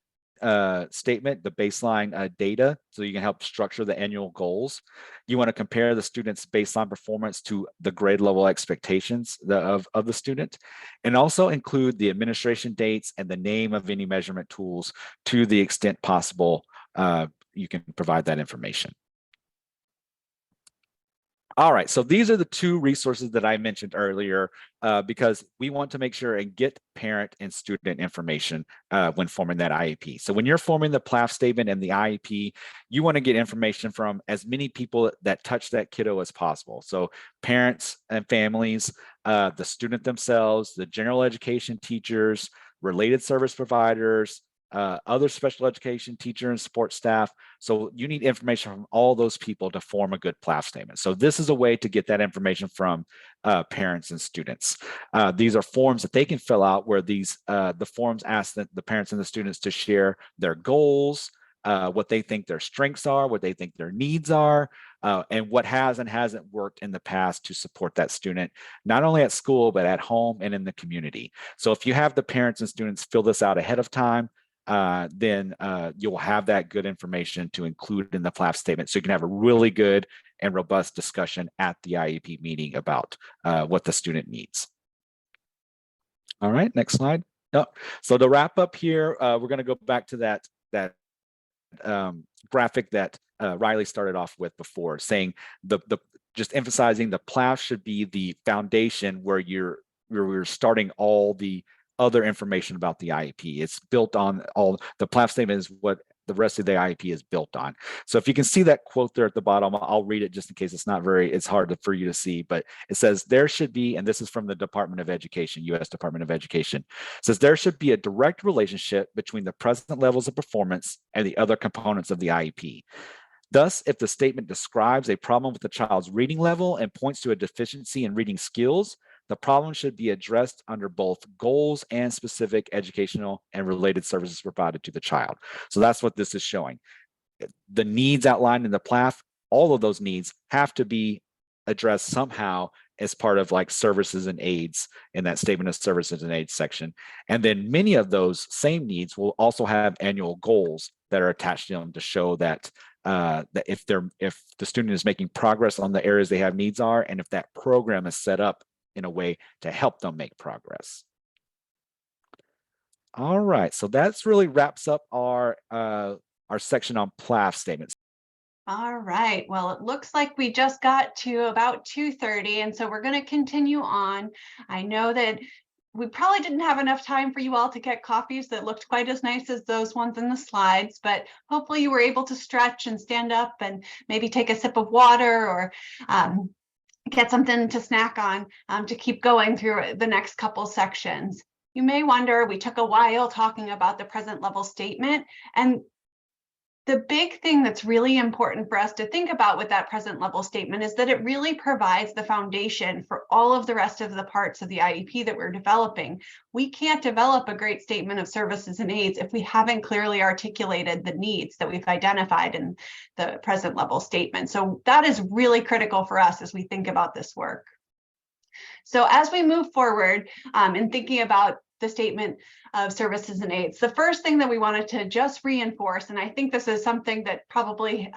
statement, the baseline data, so you can help structure the annual goals. You want to compare the student's baseline performance to the grade level expectations of the student, and also include the administration dates and the name of any measurement tools to the extent possible. You can provide that information. All right, so these are the two resources that I mentioned earlier because we want to make sure and get parent and student information when forming that IEP. So when you're forming the PLAF statement and the IEP, you want to get information from as many people that touch that kiddo as possible. So parents and families, the student themselves, the general education teachers, related service providers, other special education teacher and support staff. So you need information from all those people to form a good PLAF statement. So this is a way to get that information from parents and students. These are forms that they can fill out where the forms ask the parents and the students to share their goals, what they think their strengths are, what they think their needs are, and what has and hasn't worked in the past to support that student, not only at school, but at home and in the community. So if you have the parents and students fill this out ahead of time, then you'll have that good information to include in the PLAF statement. So you can have a really good and robust discussion at the IEP meeting about what the student needs. All right, next slide. Oh, so to wrap up here, we're going to go back to that graphic that Riley started off with before, saying just emphasizing the PLAF should be the foundation where you're starting all the other information about the IEP. It's built on the PLAF statement is what the rest of the IEP is built on. So if you can see that quote there at the bottom, I'll read it just in case it's hard for you to see, but it says there should be, and this is from the Department of Education, U.S. Department of Education, says there should be a direct relationship between the present levels of performance and the other components of the IEP. Thus, if the statement describes a problem with the child's reading level and points to a deficiency in reading skills, the problem should be addressed under both goals and specific educational and related services provided to the child. So that's what this is showing. The needs outlined in the PLAF, all of those needs have to be addressed somehow as part of like services and aids in that statement of services and aids section. And then many of those same needs will also have annual goals that are attached to them to show that that if the student is making progress on the areas they have needs are, and if that program is set up in a way to help them make progress. All right, so that's really wraps up our section on PLAF statements. All right, well, it looks like we just got to about 2:30, and so we're going to continue on. I know that we probably didn't have enough time for you all to get coffees that looked quite as nice as those ones in the slides, but hopefully you were able to stretch and stand up and maybe take a sip of water or get something to snack on to keep going through the next couple sections. You may wonder, we took a while talking about the present level statement, and the big thing that's really important for us to think about with that present level statement is that it really provides the foundation for all of the rest of the parts of the IEP that we're developing. We can't develop a great statement of services and aids if we haven't clearly articulated the needs that we've identified in the present level statement. So that is really critical for us as we think about this work. So as we move forward in thinking about the statement of services and aids, the first thing that we wanted to just reinforce, and I think this is something that probably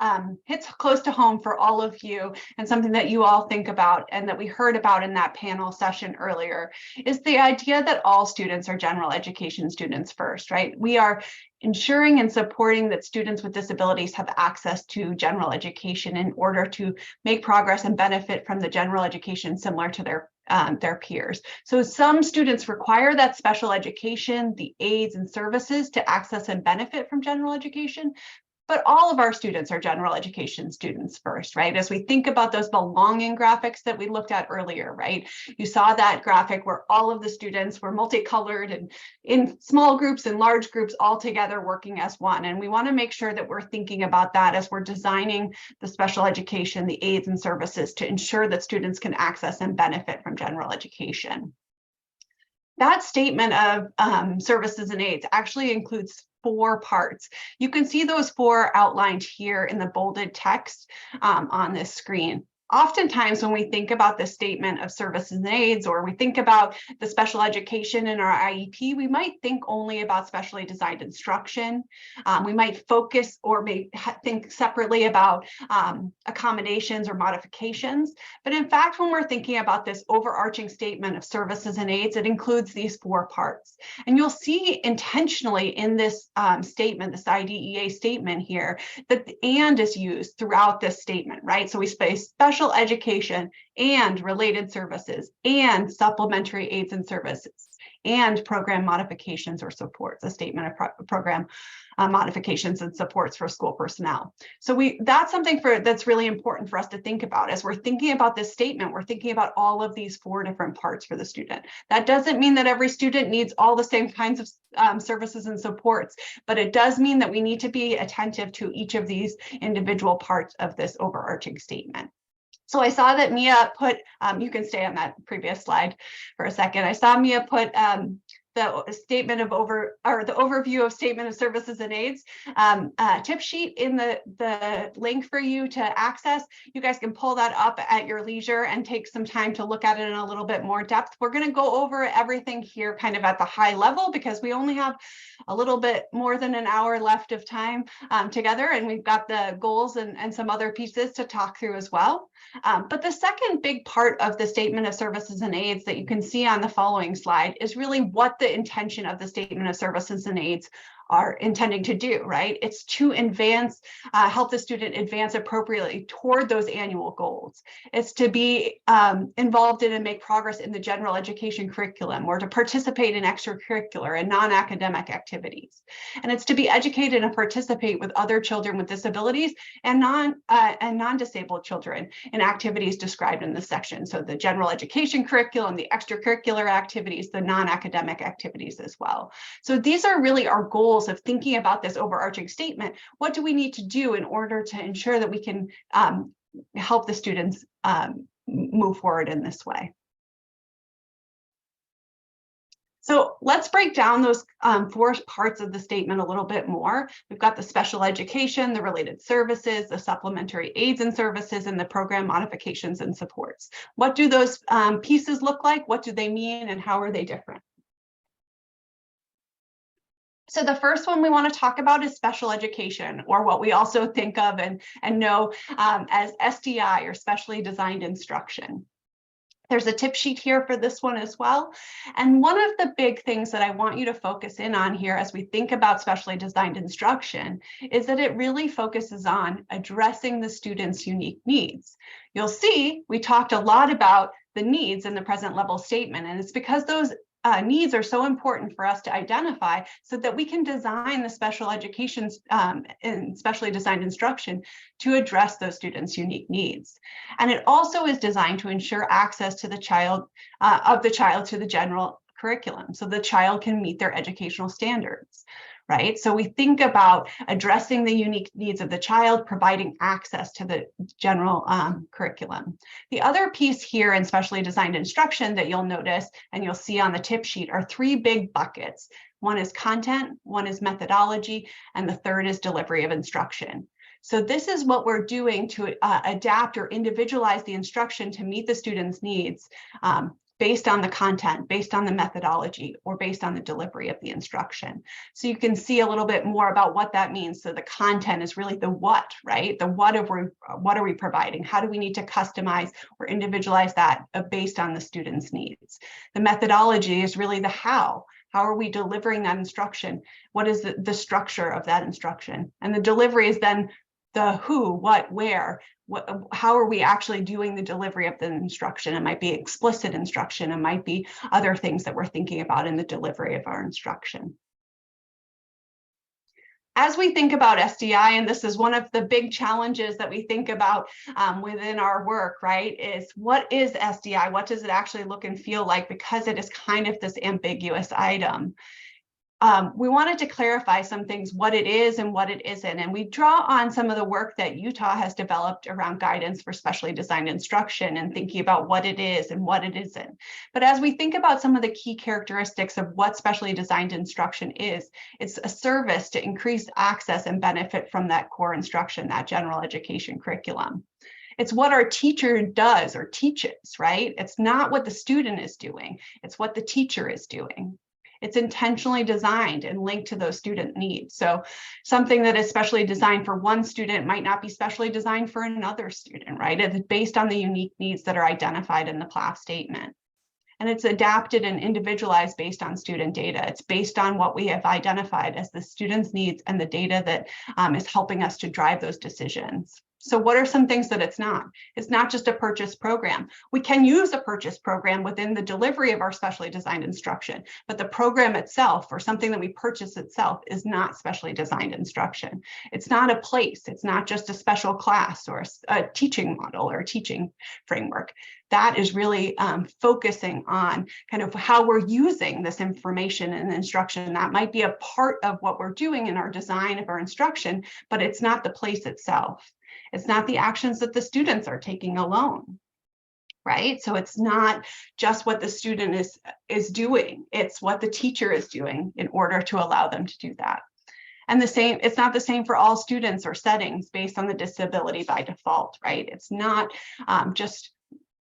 hits close to home for all of you and something that you all think about and that we heard about in that panel session earlier, is the idea that all students are general education students first, right? We are ensuring and supporting that students with disabilities have access to general education in order to make progress and benefit from the general education similar to their peers. So some students require that special education, the aids and services to access and benefit from general education. But all of our students are general education students first, right? As we think about those belonging graphics that we looked at earlier, right? You saw that graphic where all of the students were multicolored and in small groups and large groups all together working as one. And we want to make sure that we're thinking about that as we're designing the special education, the aids and services to ensure that students can access and benefit from general education. That statement of services and aids actually includes 4 parts. You can see those 4 outlined here in the bolded text on this screen. Oftentimes when we think about the statement of services and aids, or we think about the special education in our IEP, we might think only about specially designed instruction. We might focus or may think separately about accommodations or modifications. But in fact, when we're thinking about this overarching statement of services and aids, it includes these 4 parts. And you'll see intentionally in this statement, this IDEA statement here, that the and is used throughout this statement, right? So we say special education and related services and supplementary aids and services and program modifications or supports, a statement of program modifications and supports for school personnel. So that's something that's really important for us to think about. As we're thinking about this statement, we're thinking about all of these 4 different parts for the student. That doesn't mean that every student needs all the same kinds of services and supports, but it does mean that we need to be attentive to each of these individual parts of this overarching statement. So I saw that Mia put, you can stay on that previous slide for a second. I saw Mia put the statement of the overview of statement of services and aids tip sheet in the link for you to access. You guys can pull that up at your leisure and take some time to look at it in a little bit more depth. We're going to go over everything here kind of at the high level because we only have a little bit more than an hour left of time together, and we've got the goals and some other pieces to talk through as well. But the second big part of the statement of services and aids that you can see on the following slide is really what the intention of the statement of services and aids are intending to do, right? It's to help the student advance appropriately toward those annual goals. It's to be involved in and make progress in the general education curriculum, or to participate in extracurricular and non-academic activities. And it's to be educated and participate with other children with disabilities and non-disabled children in activities described in this section. So the general education curriculum, the extracurricular activities, the non-academic activities as well. So these are really our goals of thinking about this overarching statement. What do we need to do in order to ensure that we can help the students move forward in this way? So let's break down those 4 parts of the statement a little bit more. We've got the special education, the related services, the supplementary aids and services, and the program modifications and supports. What do those pieces look like? What do they mean, and how are they different? So the first one we want to talk about is special education, or what we also think of and know as SDI, or specially designed instruction. There's a tip sheet here for this one as well. And one of the big things that I want you to focus in on here as we think about specially designed instruction is that it really focuses on addressing the student's unique needs. You'll see we talked a lot about the needs in the present level statement, and it's because those needs are so important for us to identify so that we can design the special education and specially designed instruction to address those students' unique needs. And it also is designed to ensure access to the child to the general curriculum, so the child can meet their educational standards. Right? So we think about addressing the unique needs of the child, providing access to the general curriculum. The other piece here in specially designed instruction that you'll notice and you'll see on the tip sheet are 3 big buckets. One is content, one is methodology, and the third is delivery of instruction. So this is what we're doing to adapt or individualize the instruction to meet the student's needs based on the content, based on the methodology, or based on the delivery of the instruction. So you can see a little bit more about what that means. So the content is really the what, right? The what are we providing? How do we need to customize or individualize that based on the student's needs? The methodology is really the how. How are we delivering that instruction? What is the structure of that instruction? And the delivery is then the who, what, where, how are we actually doing the delivery of the instruction? It might be explicit instruction. It might be other things that we're thinking about in the delivery of our instruction. As we think about SDI, and this is one of the big challenges that we think about within our work, right, is what is SDI? What does it actually look and feel like? Because it is kind of this ambiguous item. We wanted to clarify some things, what it is and what it isn't. And we draw on some of the work that Utah has developed around guidance for specially designed instruction and thinking about what it is and what it isn't. But as we think about some of the key characteristics of what specially designed instruction is, it's a service to increase access and benefit from that core instruction, that general education curriculum. It's what our teacher does or teaches, right? It's not what the student is doing. It's what the teacher is doing. It's intentionally designed and linked to those student needs. So something that is specially designed for one student might not be specially designed for another student, right? It's based on the unique needs that are identified in the PLAF statement. And it's adapted and individualized based on student data. It's based on what we have identified as the student's needs and the data that is helping us to drive those decisions. So what are some things that it's not? It's not just a purchase program. We can use a purchase program within the delivery of our specially designed instruction, but the program itself or something that we purchase itself is not specially designed instruction. It's not a place. It's not just a special class or a teaching model or a teaching framework. That is really focusing on kind of how we're using this information and instruction. That might be a part of what we're doing in our design of our instruction, but it's not the place itself. It's not the actions that the students are taking alone, right? So it's not just what the student is doing. It's what the teacher is doing in order to allow them to do that. And the same, it's not the same for all students or settings based on the disability by default, right? It's not just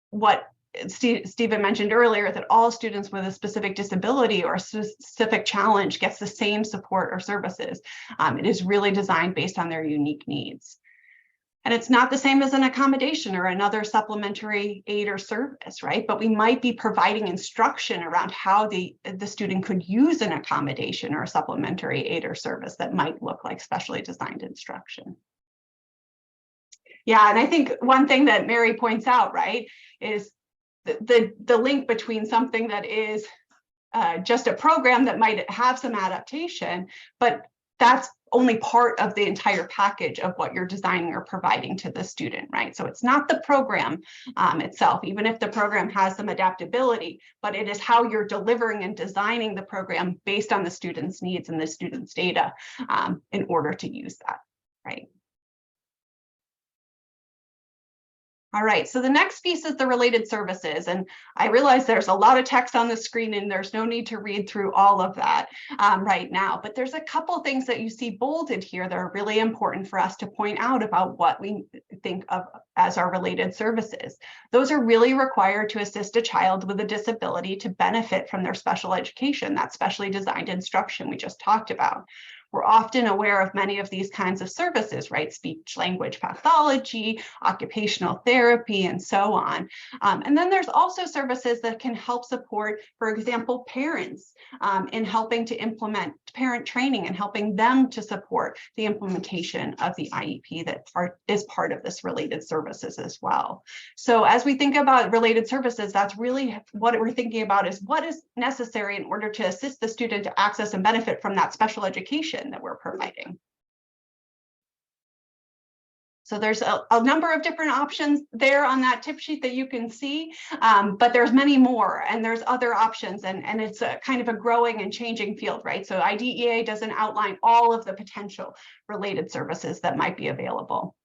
what Stephen mentioned earlier, that all students with a specific disability or a specific challenge gets the same support or services. It is really designed based on their unique needs. And it's not the same as an accommodation or another supplementary aid or service, right? But we might be providing instruction around how the student could use an accommodation or a supplementary aid or service that might look like specially designed instruction. Yeah, and I think one thing that Mary points out, right, is the link between something that is just a program that might have some adaptation, but that's only part of the entire package of what you're designing or providing to the student, right? So it's not the program itself, even if the program has some adaptability, but it is how you're delivering and designing the program based on the student's needs and the student's data in order to use that, right? All right, so the next piece is the related services. And I realize there's a lot of text on the screen and there's no need to read through all of that right now, but there's a couple things that you see bolded here that are really important for us to point out about what we think of as our related services. Those are really required to assist a child with a disability to benefit from their special education, that specially designed instruction we just talked about. We're often aware of many of these kinds of services, right? Speech language pathology, occupational therapy, and so on. And then there's also services that can help support, for example, parents in helping to implement parent training and helping them to support the implementation of the IEP that is part of this related services as well. So as we think about related services, that's really what we're thinking about is what is necessary in order to assist the student to access and benefit from that special education that we're providing. So there's a number of different options there on that tip sheet that you can see, but there's many more and there's other options and it's a kind of a growing and changing field, right? So IDEA doesn't outline all of the potential related services that might be available.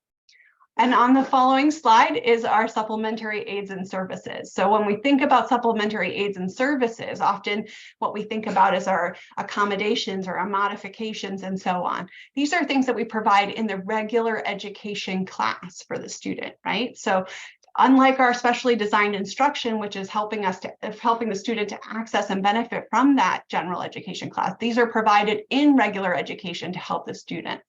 And on the following slide is our supplementary aids and services. So when we think about supplementary aids and services, often what we think about is our accommodations or our modifications and so on. These are things that we provide in the regular education class for the student, right? So unlike our specially designed instruction, which is helping the student to access and benefit from that general education class, these are provided in regular education to help the student.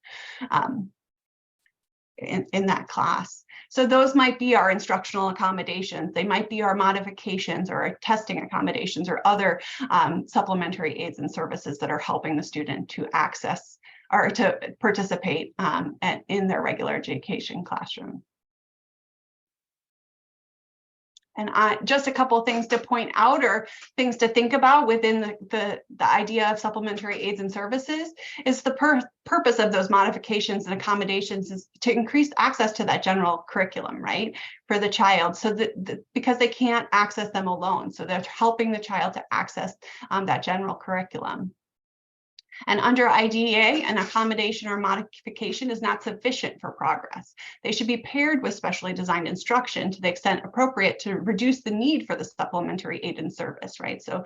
in that class. So those might be our instructional accommodations. They might be our modifications or our testing accommodations or other supplementary aids and services that are helping the student to access or to participate in their regular education classroom. And just a couple of things to point out or things to think about within the idea of supplementary aids and services is the purpose of those modifications and accommodations is to increase access to that general curriculum, right, for the child. So that because they can't access them alone. So they're helping the child to access that general curriculum. And under IDEA, an accommodation or modification is not sufficient for progress. They should be paired with specially designed instruction to the extent appropriate to reduce the need for the supplementary aid and service, right? So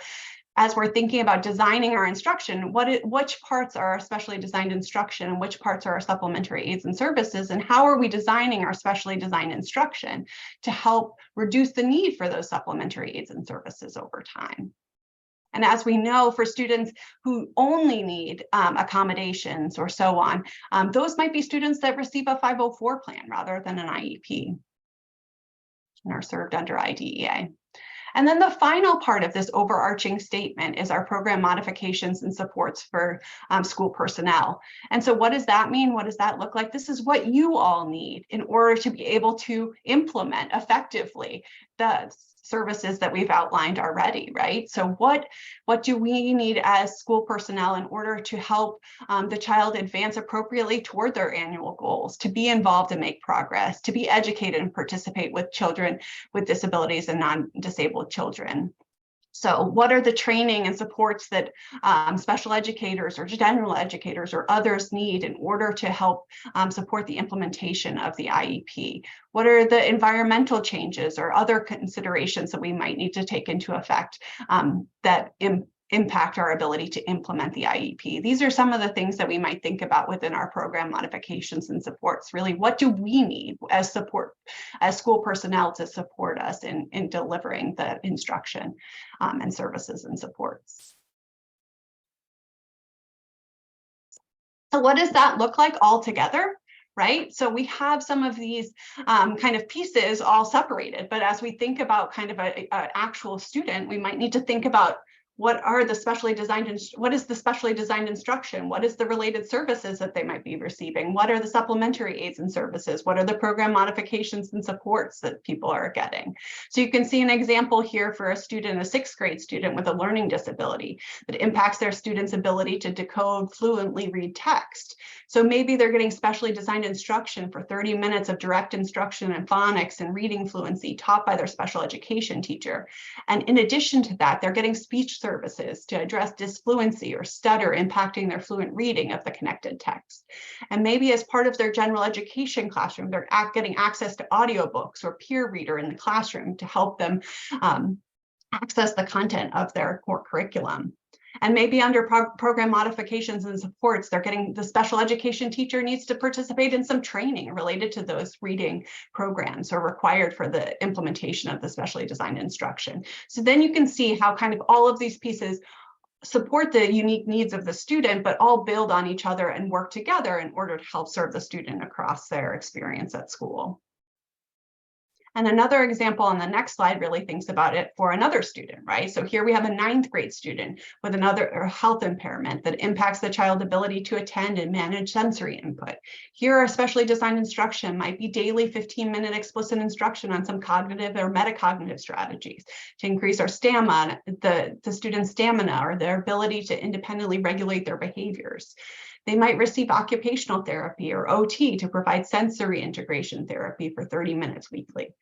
as we're thinking about designing our instruction, which parts are our specially designed instruction and which parts are our supplementary aids and services, and how are we designing our specially designed instruction to help reduce the need for those supplementary aids and services over time? And as we know, for students who only need accommodations or so on, those might be students that receive a 504 plan rather than an IEP and are served under IDEA. And then the final part of this overarching statement is our program modifications and supports for school personnel. And so what does that mean? What does that look like? This is what you all need in order to be able to implement effectively the services that we've outlined already, right? So what do we need as school personnel in order to help the child advance appropriately toward their annual goals, to be involved and make progress, to be educated and participate with children with disabilities and non-disabled children? So what are the training and supports that special educators or general educators or others need in order to help support the implementation of the IEP? What are the environmental changes or other considerations that we might need to take into effect that impact our ability to implement the IEP? These are some of the things that we might think about within our program modifications and supports. Really, what do we need as support, as school personnel, to support us in delivering the instruction and services and supports? So what does that look like all together? Right? So we have some of these kind of pieces all separated, but as we think about kind of an actual student, we might need to think about what are the specially designed, what is the specially designed instruction? What is the related services that they might be receiving? What are the supplementary aids and services? What are the program modifications and supports that people are getting? So you can see an example here for a student, a 6th grade student with a learning disability that impacts their student's ability to decode, fluently read text. So maybe they're getting specially designed instruction for 30 minutes of direct instruction in phonics and reading fluency taught by their special education teacher. And in addition to that, they're getting speech services to address disfluency or stutter impacting their fluent reading of the connected text. And maybe as part of their general education classroom, they're getting access to audiobooks or peer reader in the classroom to help them access the content of their core curriculum. And maybe under program modifications and supports, they're getting, the special education teacher needs to participate in some training related to those reading programs or required for the implementation of the specially designed instruction. So then you can see how kind of all of these pieces support the unique needs of the student, but all build on each other and work together in order to help serve the student across their experience at school. And another example on the next slide really thinks about it for another student, right? So here we have a 9th grade student with another health impairment that impacts the child's ability to attend and manage sensory input. Here, our specially designed instruction might be daily 15-minute explicit instruction on some cognitive or metacognitive strategies to increase our stamina, the student's stamina or their ability to independently regulate their behaviors. They might receive occupational therapy or OT to provide sensory integration therapy for 30 minutes weekly.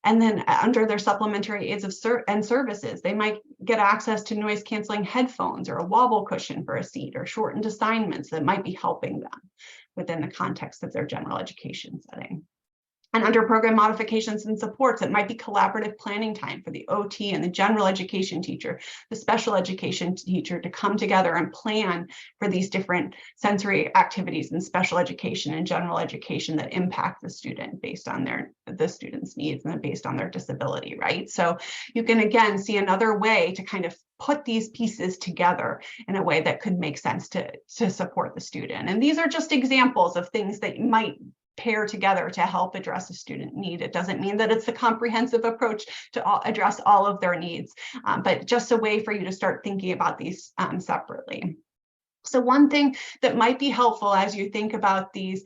And then under their supplementary aids and services, they might get access to noise canceling headphones or a wobble cushion for a seat or shortened assignments that might be helping them within the context of their general education setting. And under program modifications and supports, it might be collaborative planning time for the OT and the general education teacher, the special education teacher to come together and plan for these different sensory activities in special education and general education that impact the student based on the student's needs and based on their disability, right? So you can again see another way to kind of put these pieces together in a way that could make sense to support the student. And these are just examples of things that might pair together to help address a student need. It doesn't mean that it's the comprehensive approach to address all of their needs, but just a way for you to start thinking about these separately. So one thing that might be helpful as you think about these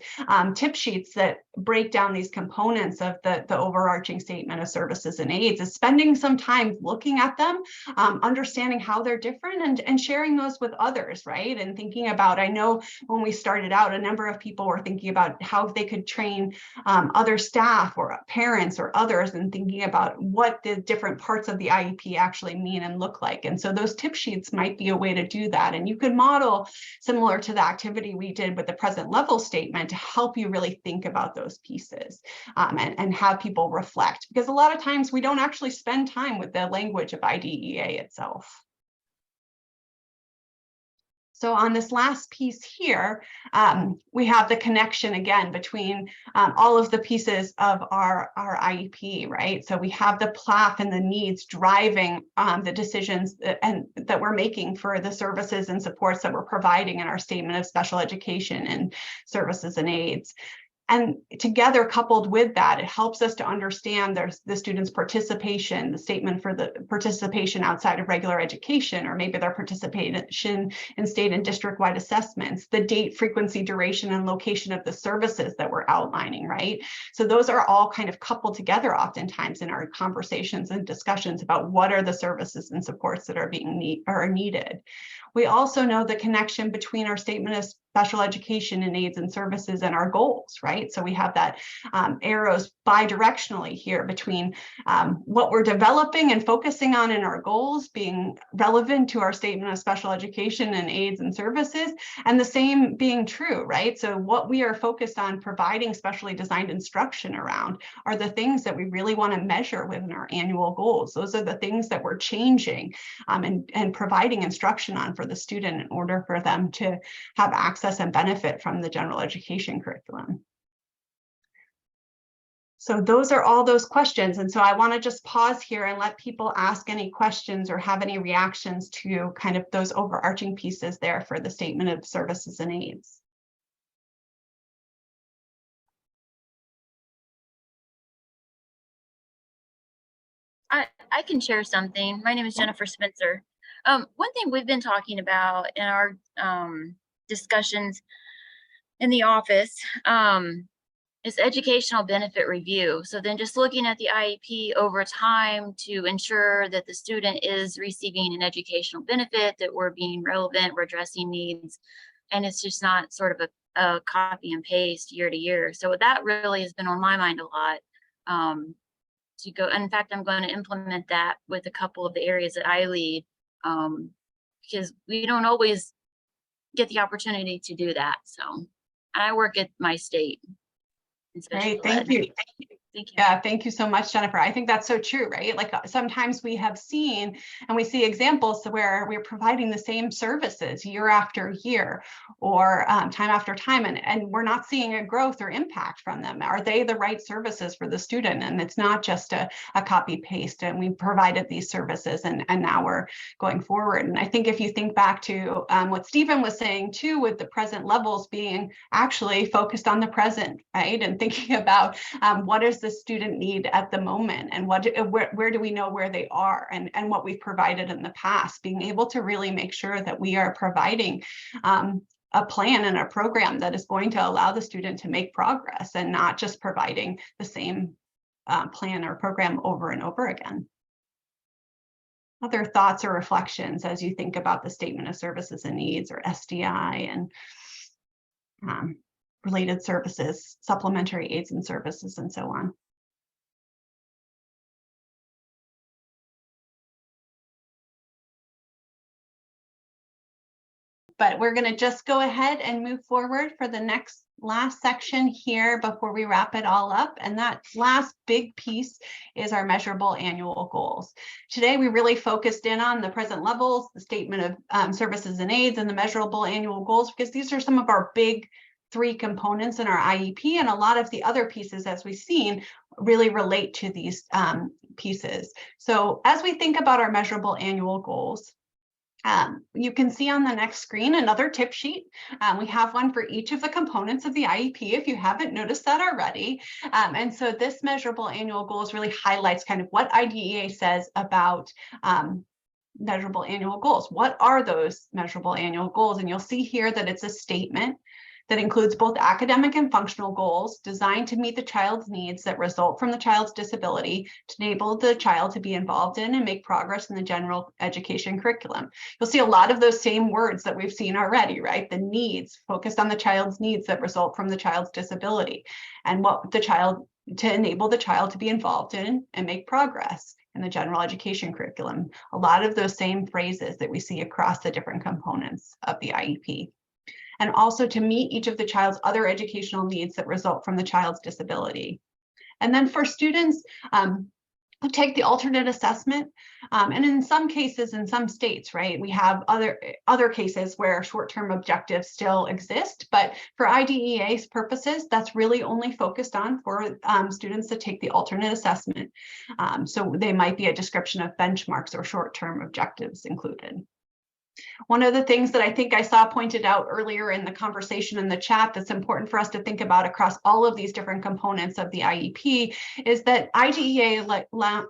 tip sheets that break down these components of the overarching statement of services and aids is spending some time looking at them, understanding how they're different, and sharing those with others, right? And thinking about, I know when we started out, a number of people were thinking about how they could train other staff or parents or others, and thinking about what the different parts of the IEP actually mean and look like. And so those tip sheets might be a way to do that. And you could model similar to the activity we did with the present level statement to help you really think about those pieces, and have people reflect, because a lot of times we don't actually spend time with the language of IDEA itself. So on this last piece here, we have the connection again between all of the pieces of our IEP, right? So we have the PLAF and the needs driving the decisions that we're making for the services and supports that we're providing in our statement of special education and services and aids. And together, coupled with that, it helps us to understand there's the students' participation, the statement for the participation outside of regular education, or maybe their participation in state and district-wide assessments, the date, frequency, duration, and location of the services that we're outlining, right? So those are all kind of coupled together oftentimes in our conversations and discussions about what are the services and supports that are being needed. We also know the connection between our statement of special education and aids and services and our goals, right? So we have that arrows bidirectionally here between what we're developing and focusing on in our goals being relevant to our statement of special education and aids and services, and the same being true, right? So what we are focused on providing specially designed instruction around are the things that we really want to measure within our annual goals. Those are the things that we're changing and providing instruction on for the student in order for them to have access and benefit from the general education curriculum. So those are all those questions. And so I want to just pause here and let people ask any questions or have any reactions to kind of those overarching pieces there for the statement of services and aids. I can share something. My name is Jennifer Spencer. One thing we've been talking about in our discussions in the office is educational benefit review. So then just looking at the IEP over time to ensure that the student is receiving an educational benefit, that we're being relevant, we're addressing needs, and it's just not sort of a copy and paste year to year. So that really has been on my mind a lot. To go, and in fact, I'm going to implement that with a couple of the areas that I lead, because we don't always get the opportunity to do that. So I work at my state. Great, thank you. Thank you. Yeah, thank you so much, Jennifer. I think that's so true, right? Like sometimes we have seen and we see examples where we're providing the same services year after year or time after time, and we're not seeing a growth or impact from them. Are they the right services for the student? And it's not just a copy paste, and we provided these services and now we're going forward. And I think if you think back to what Stephen was saying too, with the present levels being actually focused on the present, right? And thinking about what is the student need at the moment, and where do we know where they are, and what we've provided in the past, being able to really make sure that we are providing a plan and a program that is going to allow the student to make progress and not just providing the same plan or program over and over again. Other thoughts or reflections as you think about the statement of services and needs, or SDI, and related services, supplementary aids and services, and so on. But we're going to just go ahead and move forward for the last section here before we wrap it all up. And that last big piece is our measurable annual goals. Today, we really focused in on the present levels, the statement of services and aids, and the measurable annual goals, because these are some of our big 3 components in our IEP, and a lot of the other pieces, as we've seen, really relate to these pieces. So as we think about our measurable annual goals, You can see on the next screen another tip sheet. We have one for each of the components of the IEP if you haven't noticed that already. And so this measurable annual goals really highlights kind of what IDEA says about measurable annual goals. What are those measurable annual goals? And you'll see here that it's a statement that includes both academic and functional goals designed to meet the child's needs that result from the child's disability to enable the child to be involved in and make progress in the general education curriculum. You'll see a lot of those same words that we've seen already, right? The needs, focused on the child's needs that result from the child's disability, and what the child, to enable the child to be involved in and make progress in the general education curriculum. A lot of those same phrases that we see across the different components of the IEP. And also to meet each of the child's other educational needs that result from the child's disability. And then for students who take the alternate assessment, and in some cases, in some states, right, we have other cases where short-term objectives still exist, but for IDEA's purposes, that's really only focused on for students that take the alternate assessment. So they might be a description of benchmarks or short-term objectives included. One of the things that I think I saw pointed out earlier in the conversation in the chat that's important for us to think about across all of these different components of the IEP is that IDEA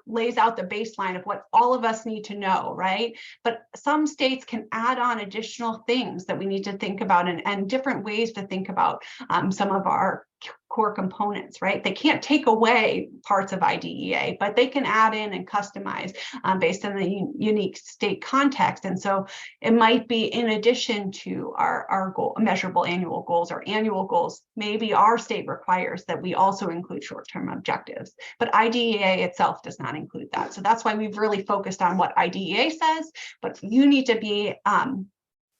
lays out the baseline of what all of us need to know, right? But some states can add on additional things that we need to think about and different ways to think about some of our core components, right? They can't take away parts of IDEA, but they can add in and customize based on the unique state context. And so it might be in addition to our goal, measurable annual goals or annual goals, maybe our state requires that we also include short-term objectives, but IDEA itself does not include that. So that's why we've really focused on what IDEA says, but you need to be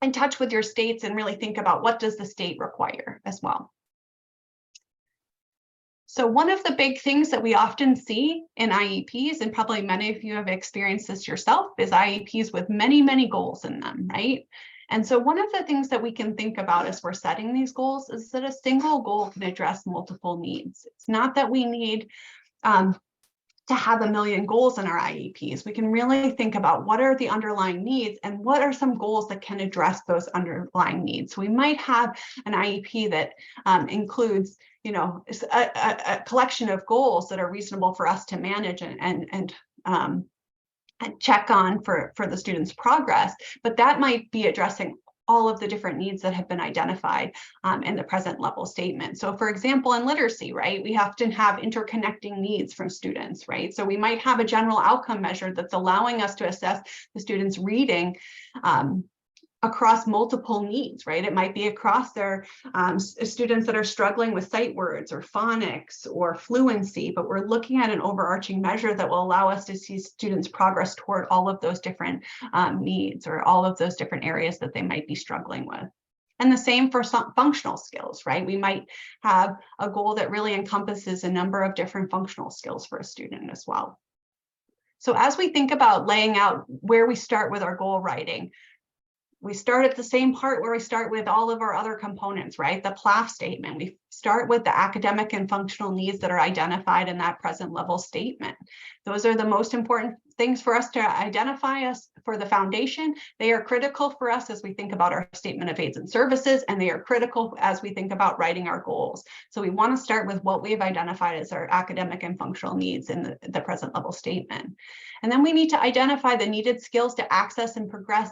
in touch with your states and really think about what does the state require as well. So one of the big things that we often see in IEPs, and probably many of you have experienced this yourself, is IEPs with many, many goals in them, right? And so one of the things that we can think about as we're setting these goals is that a single goal can address multiple needs. It's not that we need to have a million goals in our IEPs. We can really think about what are the underlying needs and what are some goals that can address those underlying needs. So we might have an IEP that includes, you know, a collection of goals that are reasonable for us to manage and check on for the students' progress, but that might be addressing all of the different needs that have been identified in the present level statement. So for example, in literacy, right, we often have interconnecting needs from students, right? So we might have a general outcome measure that's allowing us to assess the students' reading across multiple needs, right? It might be across their students that are struggling with sight words or phonics or fluency, but we're looking at an overarching measure that will allow us to see students' progress toward all of those different needs or all of those different areas that they might be struggling with. And the same for some functional skills, right? We might have a goal that really encompasses a number of different functional skills for a student as well. So as we think about laying out where we start with our goal writing, we start at the same part where we start with all of our other components, right? The PLAF statement. We start with the academic and functional needs that are identified in that present level statement. Those are the most important things for us to identify us for the foundation. They are critical for us as we think about our statement of aids and services, and they are critical as we think about writing our goals. So we want to start with what we've identified as our academic and functional needs in the present level statement. And then we need to identify the needed skills to access and progress,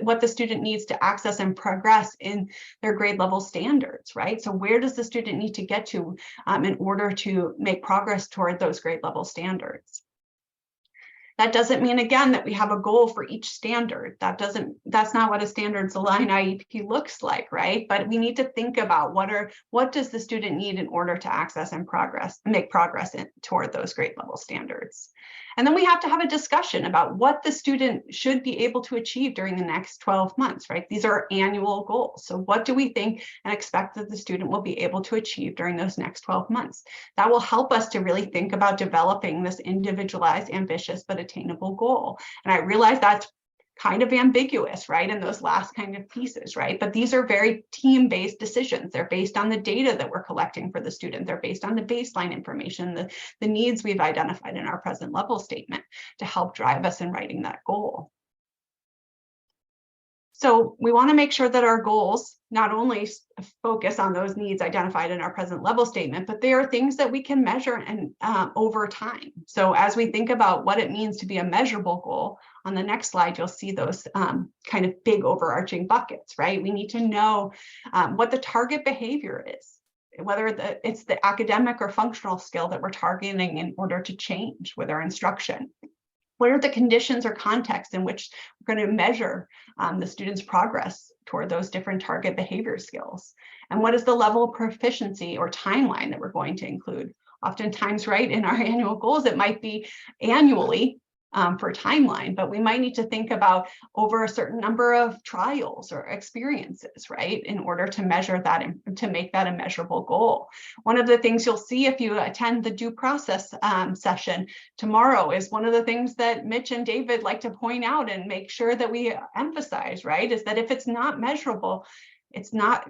what the student needs to access and progress in their grade level standards, right? So where does the student need to get to in order to make progress toward those grade level standards? That doesn't mean, again, that we have a goal for each standard. That's not what a standards aligned IEP looks like, right? But we need to think about what does the student need in order to access and make progress toward those grade level standards. And then we have to have a discussion about what the student should be able to achieve during the next 12 months, right? These are annual goals. So what do we think and expect that the student will be able to achieve during those next 12 months? That will help us to really think about developing this individualized, ambitious, but attainable goal. And I realize that's kind of ambiguous, right? In those last kind of pieces, right? But these are very team-based decisions. They're based on the data that we're collecting for the student. They're based on the baseline information, the needs we've identified in our present level statement to help drive us in writing that goal. So we want to make sure that our goals not only focus on those needs identified in our present level statement, but they are things that we can measure and over time. So as we think about what it means to be a measurable goal, on the next slide, you'll see those kind of big overarching buckets, right? We need to know what the target behavior is, whether it's the academic or functional skill that we're targeting in order to change with our instruction. What are the conditions or contexts in which we're going to measure the student's progress toward those different target behavior skills? And what is the level of proficiency or timeline that we're going to include? Oftentimes, right, in our annual goals, it might be annually for timeline, but we might need to think about over a certain number of trials or experiences, right, in order to measure that and to make that a measurable goal. One of the things you'll see if you attend the due process session tomorrow is one of the things that Mitch and David like to point out and make sure that we emphasize, right, is that if it's not measurable, it's not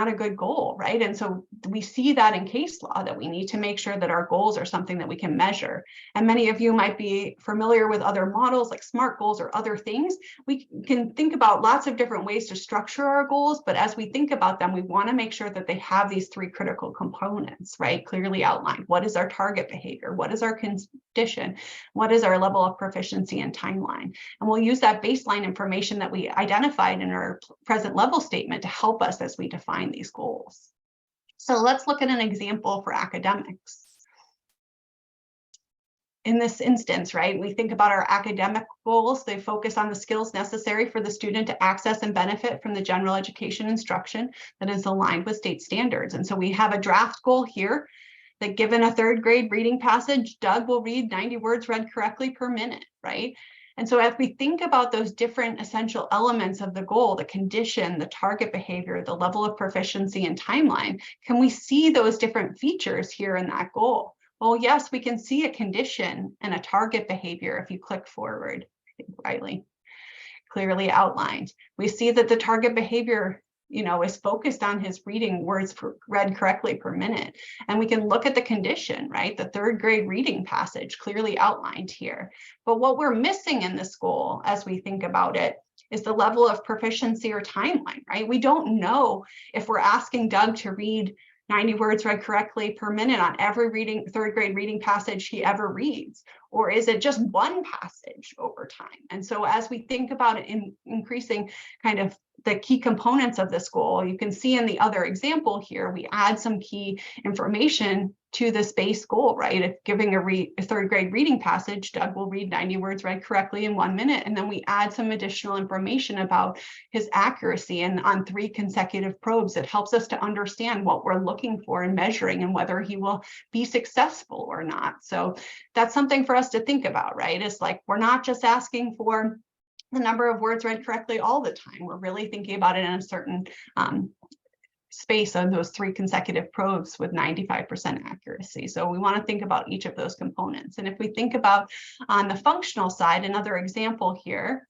a good goal, right? And so we see that in case law, that we need to make sure that our goals are something that we can measure. And many of you might be familiar with other models like SMART goals or other things. We can think about lots of different ways to structure our goals, but as we think about them, we want to make sure that they have these three critical components, right? Clearly outlined. What is our target behavior? What is our condition? What is our level of proficiency and timeline? And we'll use that baseline information that we identified in our present level statement to help us as we define these goals. So let's look at an example for academics. In this instance, right, we think about our academic goals. They focus on the skills necessary for the student to access and benefit from the general education instruction that is aligned with state standards. And so we have a draft goal here that given a third grade reading passage, Doug will read 90 words read correctly per minute, right? And so if we think about those different essential elements of the goal, the condition, the target behavior, the level of proficiency and timeline, can we see those different features here in that goal? Well, yes, we can see a condition and a target behavior if you click forward, Riley, clearly outlined. We see that the target behavior, you know, is focused on his reading words read correctly per minute. And we can look at the condition, right? The third grade reading passage clearly outlined here. But what we're missing in this goal as we think about it is the level of proficiency or timeline, right? We don't know if we're asking Doug to read 90 words read correctly per minute on every third grade reading passage he ever reads, or is it just one passage over time? And so as we think about it in increasing kind of the key components of this goal, you can see in the other example here, we add some key information to this base goal, right? If giving a third grade reading passage, Doug will read 90 words read correctly in 1 minute. And then we add some additional information about his accuracy and on 3 consecutive probes. It helps us to understand what we're looking for and measuring and whether he will be successful or not. So that's something for us to think about, right? It's like, we're not just asking for the number of words read correctly all the time. We're really thinking about it in a certain space on those 3 consecutive probes with 95% accuracy. So we want to think about each of those components. And if we think about on the functional side, another example here,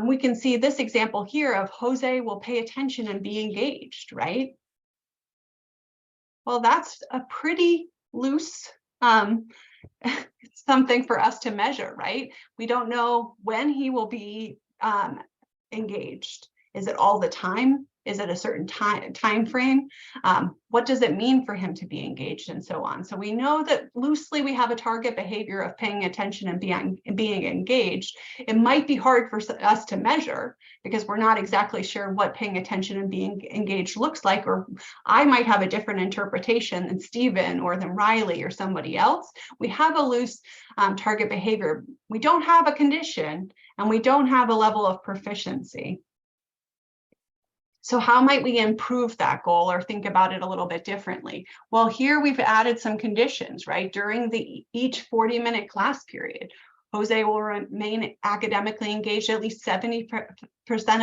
we can see this example here of Jose will pay attention and be engaged, right? Well, that's a pretty loose something for us to measure, right? We don't know when he will be engaged. Is it all the time? Is it a certain time frame? What does it mean for him to be engaged and so on? So we know that loosely we have a target behavior of paying attention and being engaged. It might be hard for us to measure because we're not exactly sure what paying attention and being engaged looks like, or I might have a different interpretation than Stephen or than Riley or somebody else. We have a loose target behavior. We don't have a condition and we don't have a level of proficiency. So how might we improve that goal or think about it a little bit differently? Well, here we've added some conditions, right? During each 40-minute class period, Jose will remain academically engaged at least 70%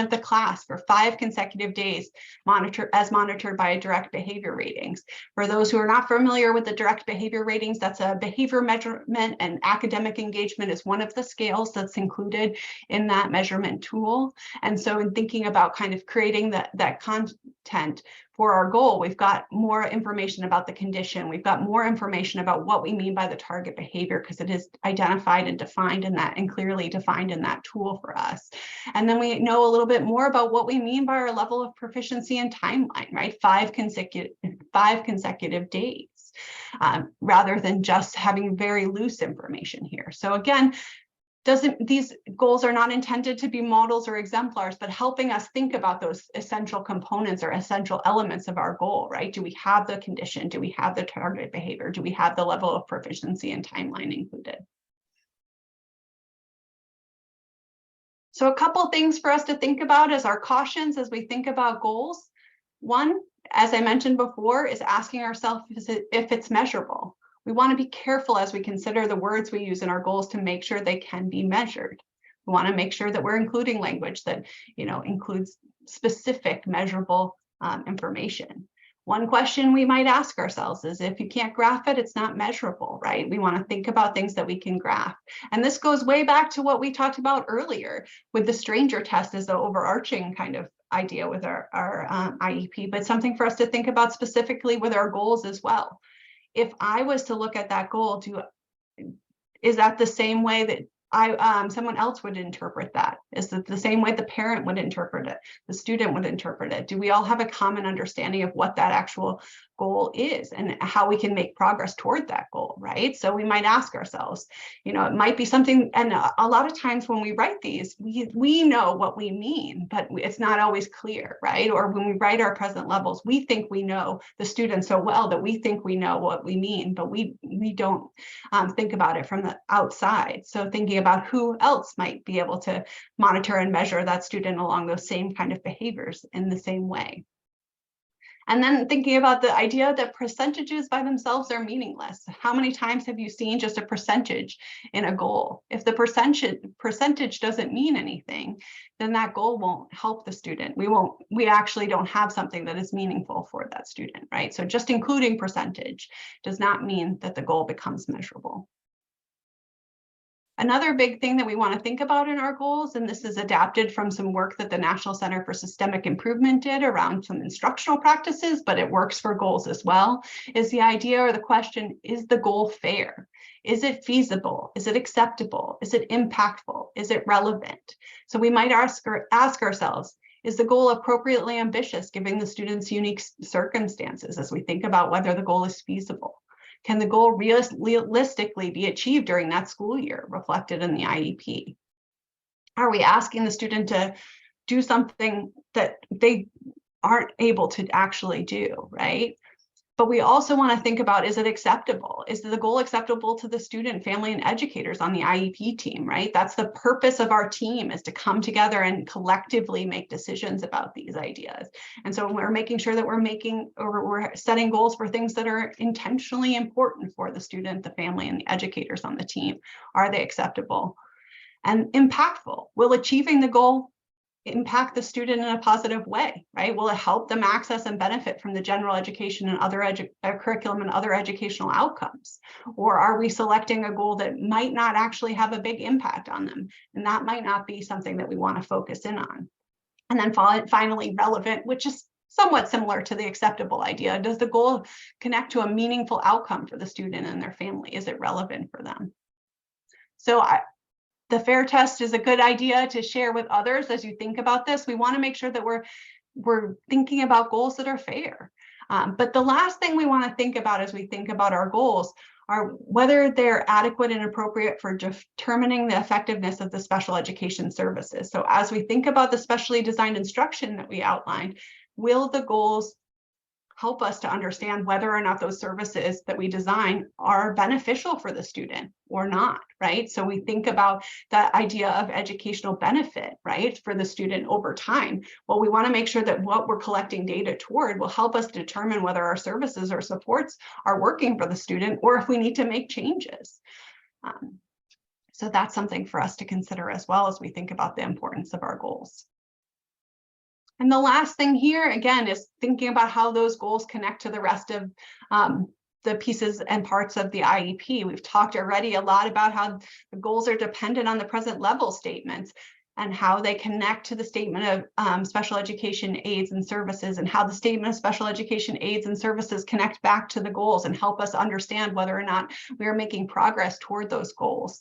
of the class for 5 consecutive days, monitored by direct behavior ratings. For those who are not familiar with the direct behavior ratings, that's a behavior measurement, and academic engagement is one of the scales that's included in that measurement tool. And so in thinking about kind of creating that content for our goal, we've got more information about the condition. We've got more information about what we mean by the target behavior because it is identified and defined in that and clearly defined in that tool for us. And then we know know a little bit more about what we mean by our level of proficiency and timeline, right? 5 consecutive days, rather than just having very loose information here. So again, these goals are not intended to be models or exemplars, but helping us think about those essential components or essential elements of our goal, right? Do we have the condition? Do we have the target behavior? Do we have the level of proficiency and timeline included? So a couple things for us to think about as our cautions as we think about goals. One, as I mentioned before, is asking ourselves if it's measurable. We want to be careful as we consider the words we use in our goals to make sure they can be measured. We want to make sure that we're including language that, includes specific measurable information. One question we might ask ourselves is, if you can't graph it, it's not measurable, right? We want to think about things that we can graph. And this goes way back to what we talked about earlier with the stranger test as the overarching kind of idea with our IEP, but something for us to think about specifically with our goals as well. If I was to look at that goal, is that the same way that someone else would interpret that? Is it the same way the parent would interpret it, the student would interpret it? Do we all have a common understanding of what that actual goal is and how we can make progress toward that goal, right? So we might ask ourselves, it might be something, and a lot of times when we write these, we know what we mean, but it's not always clear, right? Or when we write our present levels, we think we know the student so well that we think we know what we mean, but we don't think about it from the outside. So thinking about who else might be able to monitor and measure that student along those same kind of behaviors in the same way. And then thinking about the idea that percentages by themselves are meaningless. How many times have you seen just a percentage in a goal? If the percentage doesn't mean anything, then that goal won't help the student. We actually don't have something that is meaningful for that student, right? So just including percentage does not mean that the goal becomes measurable. Another big thing that we want to think about in our goals, and this is adapted from some work that the National Center for Systemic Improvement did around some instructional practices, but it works for goals as well, is the idea or the question, is the goal fair? Is it feasible? Is it acceptable? Is it impactful? Is it relevant? So we might ask ourselves, is the goal appropriately ambitious given the student's unique circumstances as we think about whether the goal is feasible? Can the goal realistically be achieved during that school year reflected in the IEP? Are we asking the student to do something that they aren't able to actually do, right? But we also want to think about, is it acceptable? Is the goal acceptable to the student, family, and educators on the IEP team, right? That's the purpose of our team, is to come together and collectively make decisions about these ideas. And so we're making sure that we're setting goals for things that are intentionally important for the student, the family, and the educators on the team. Are they acceptable and impactful? Will achieving the goal impact the student in a positive way, right? Will it help them access and benefit from the general education and other curriculum and other educational outcomes? Or are we selecting a goal that might not actually have a big impact on them? And that might not be something that we want to focus in on. And then finally, relevant, which is somewhat similar to the acceptable idea. Does the goal connect to a meaningful outcome for the student and their family? Is it relevant for them? So the FAIR test is a good idea to share with others as you think about this. We want to make sure that we're thinking about goals that are fair. But the last thing we want to think about as we think about our goals are whether they're adequate and appropriate for determining the effectiveness of the special education services. So as we think about the specially designed instruction that we outlined, will the goals help us to understand whether or not those services that we design are beneficial for the student or not, right? So we think about that idea of educational benefit, right, for the student over time. Well, we want to make sure that what we're collecting data toward will help us determine whether our services or supports are working for the student or if we need to make changes. So that's something for us to consider as well as we think about the importance of our goals. And the last thing here, again, is thinking about how those goals connect to the rest of the pieces and parts of the IEP. We've talked already a lot about how the goals are dependent on the present level statements and how they connect to the statement of special education aids and services, and how the statement of special education aids and services connect back to the goals and help us understand whether or not we are making progress toward those goals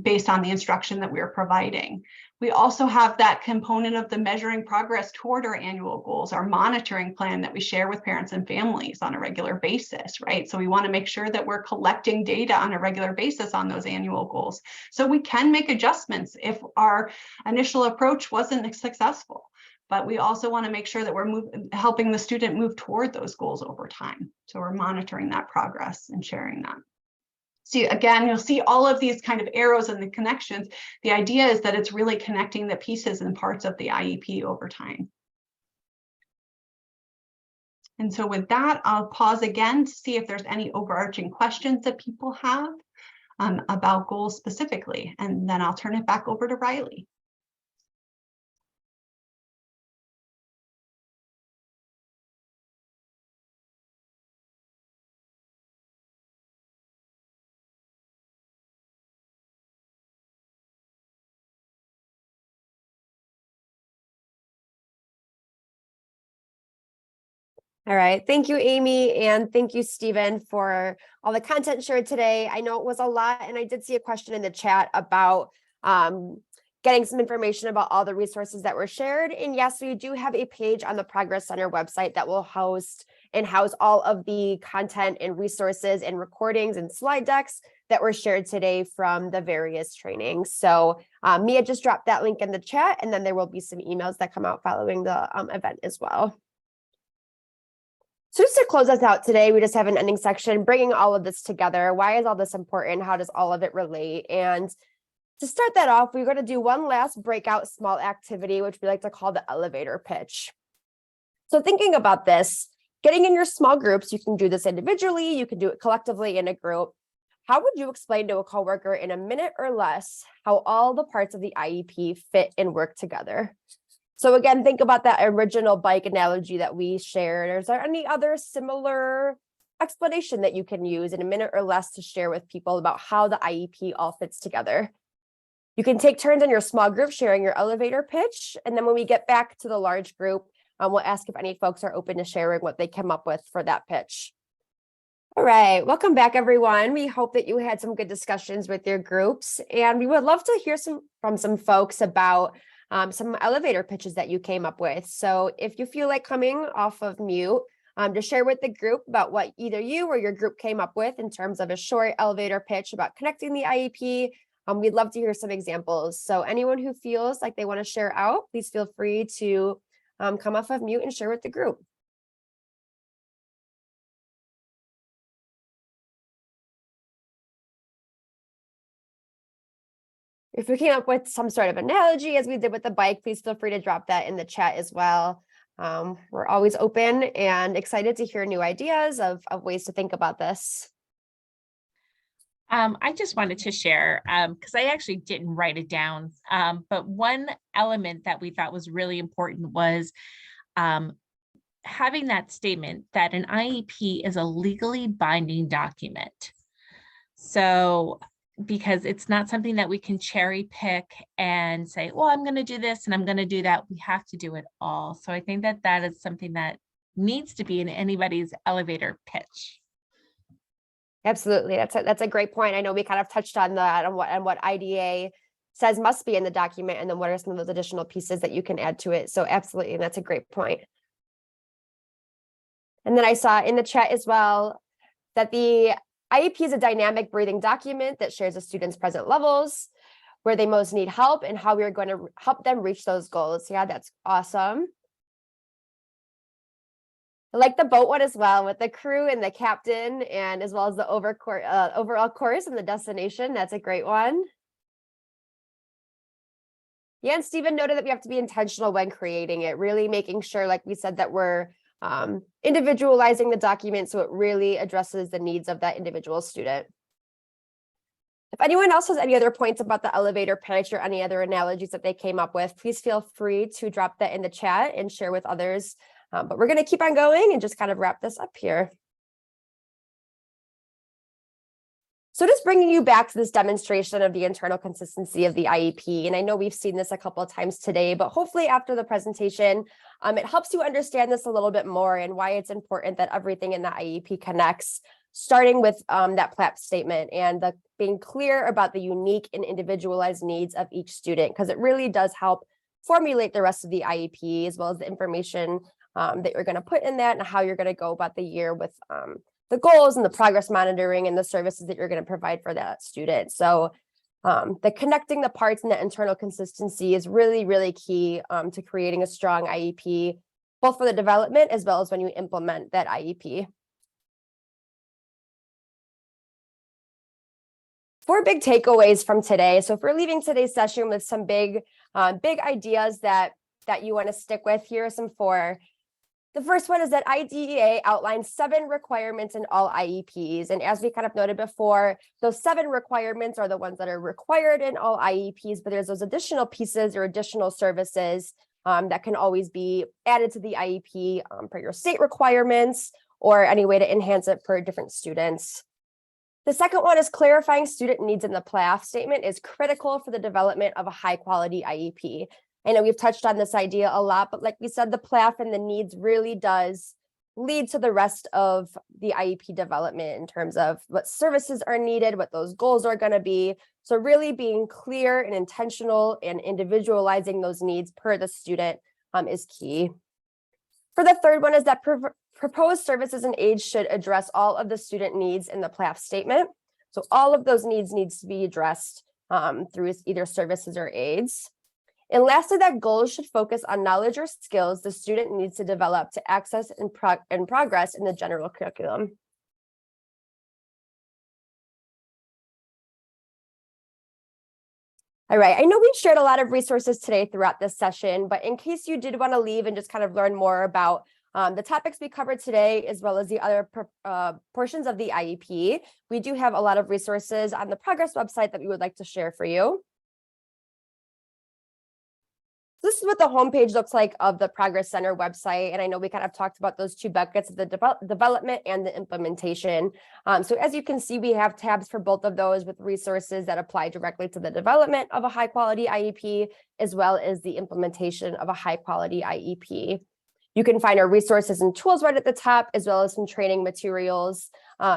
based on the instruction that we are providing. We also have that component of the measuring progress toward our annual goals, our monitoring plan that we share with parents and families on a regular basis, right? So we want to make sure that we're collecting data on a regular basis on those annual goals. So we can make adjustments if our initial approach wasn't successful. But we also want to make sure that we're helping the student move toward those goals over time. So we're monitoring that progress and sharing that. See, again, you'll see all of these kind of arrows and the connections. The idea is that it's really connecting the pieces and parts of the IEP over time. And so with that, I'll pause again to see if there's any overarching questions that people have about goals specifically, and then I'll turn it back over to Riley. All right. Thank you, Amy. And thank you, Stephen, for all the content shared today. I know it was a lot, and I did see a question in the chat about getting some information about all the resources that were shared. And yes, we do have a page on the Progress Center website that will house all of the content and resources and recordings and slide decks that were shared today from the various trainings. So Mia just dropped that link in the chat, and then there will be some emails that come out following the event as well. So just to close us out today, we just have an ending section, bringing all of this together. Why is all this important? How does all of it relate? And to start that off, we're going to do one last breakout small activity, which we like to call the elevator pitch. So thinking about this, getting in your small groups, you can do this individually, you can do it collectively in a group. How would you explain to a coworker in a minute or less how all the parts of the IEP fit and work together? So again, think about that original bike analogy that we shared. Is there any other similar explanation that you can use in a minute or less to share with people about how the IEP all fits together? You can take turns in your small group sharing your elevator pitch. And then when we get back to the large group, we'll ask if any folks are open to sharing what they came up with for that pitch. All right, welcome back, everyone. We hope that you had some good discussions with your groups. And we would love to hear from some folks about some elevator pitches that you came up with. So if you feel like coming off of mute, to share with the group about what either you or your group came up with in terms of a short elevator pitch about connecting the IEP, we'd love to hear some examples. So anyone who feels like they want to share out, please feel free to come off of mute and share with the group. If we came up with some sort of analogy as we did with the bike, please feel free to drop that in the chat as well. We're always open and excited to hear new ideas of ways to think about this. I just wanted to share, because I actually didn't write it down, but one element that we thought was really important was having that statement that an IEP is a legally binding document. So because it's not something that we can cherry pick and say, well, I'm going to do this and I'm going to do that. We have to do it all. So I think that that is something that needs to be in anybody's elevator pitch. Absolutely. That's a great point. I know we kind of touched on that and what IDA says must be in the document, and then what are some of those additional pieces that you can add to it. So absolutely, that's a great point. And then I saw in the chat as well that the IEP is a dynamic breathing document that shares the students' present levels, where they most need help, and how we are going to help them reach those goals. Yeah, that's awesome. I like the boat one as well, with the crew and the captain, and as well as the overall course and the destination. That's a great one. Yeah, and Stephen noted that we have to be intentional when creating it, really making sure, like we said, that we're individualizing the document so it really addresses the needs of that individual student. If anyone else has any other points about the elevator pitch or any other analogies that they came up with, please feel free to drop that in the chat and share with others. But we're going to keep on going and just kind of wrap this up here. So just bringing you back to this demonstration of the internal consistency of the IEP. And I know we've seen this a couple of times today, but hopefully after the presentation, it helps you understand this a little bit more and why it's important that everything in the IEP connects, starting with that FAPE statement and being clear about the unique and individualized needs of each student, because it really does help formulate the rest of the IEP, as well as the information that you're going to put in that and how you're going to go about the year with the goals and the progress monitoring and the services that you're going to provide for that student. So the connecting the parts and the internal consistency is really, really key to creating a strong IEP, both for the development as well as when you implement that IEP. 4 big takeaways from today. So if we're leaving today's session with some big ideas that you want to stick with, here are some 4. The first one is that IDEA outlines 7 requirements in all IEPs. And as we kind of noted before, those 7 requirements are the ones that are required in all IEPs, but there's those additional pieces or additional services that can always be added to the IEP for your state requirements or any way to enhance it for different students. The second one is clarifying student needs in the PLAF statement is critical for the development of a high quality IEP. I know we've touched on this idea a lot, but like we said, the PLAF and the needs really does lead to the rest of the IEP development in terms of what services are needed, what those goals are going to be. So really being clear and intentional and individualizing those needs per the student is key. For the third one is that proposed services and aids should address all of the student needs in the PLAF statement. So all of those needs to be addressed through either services or aids. And lastly, that goals should focus on knowledge or skills the student needs to develop to access and progress in the general curriculum. All right, I know we've shared a lot of resources today throughout this session, but in case you did want to leave and just kind of learn more about the topics we covered today, as well as the other portions of the IEP, we do have a lot of resources on the Progress website that we would like to share for you. This is what the homepage looks like of the Progress Center website. And I know we kind of talked about those 2 buckets of the development and the implementation. So as you can see, we have tabs for both of those with resources that apply directly to the development of a high quality IEP, as well as the implementation of a high quality IEP. You can find our resources and tools right at the top, as well as some training materials.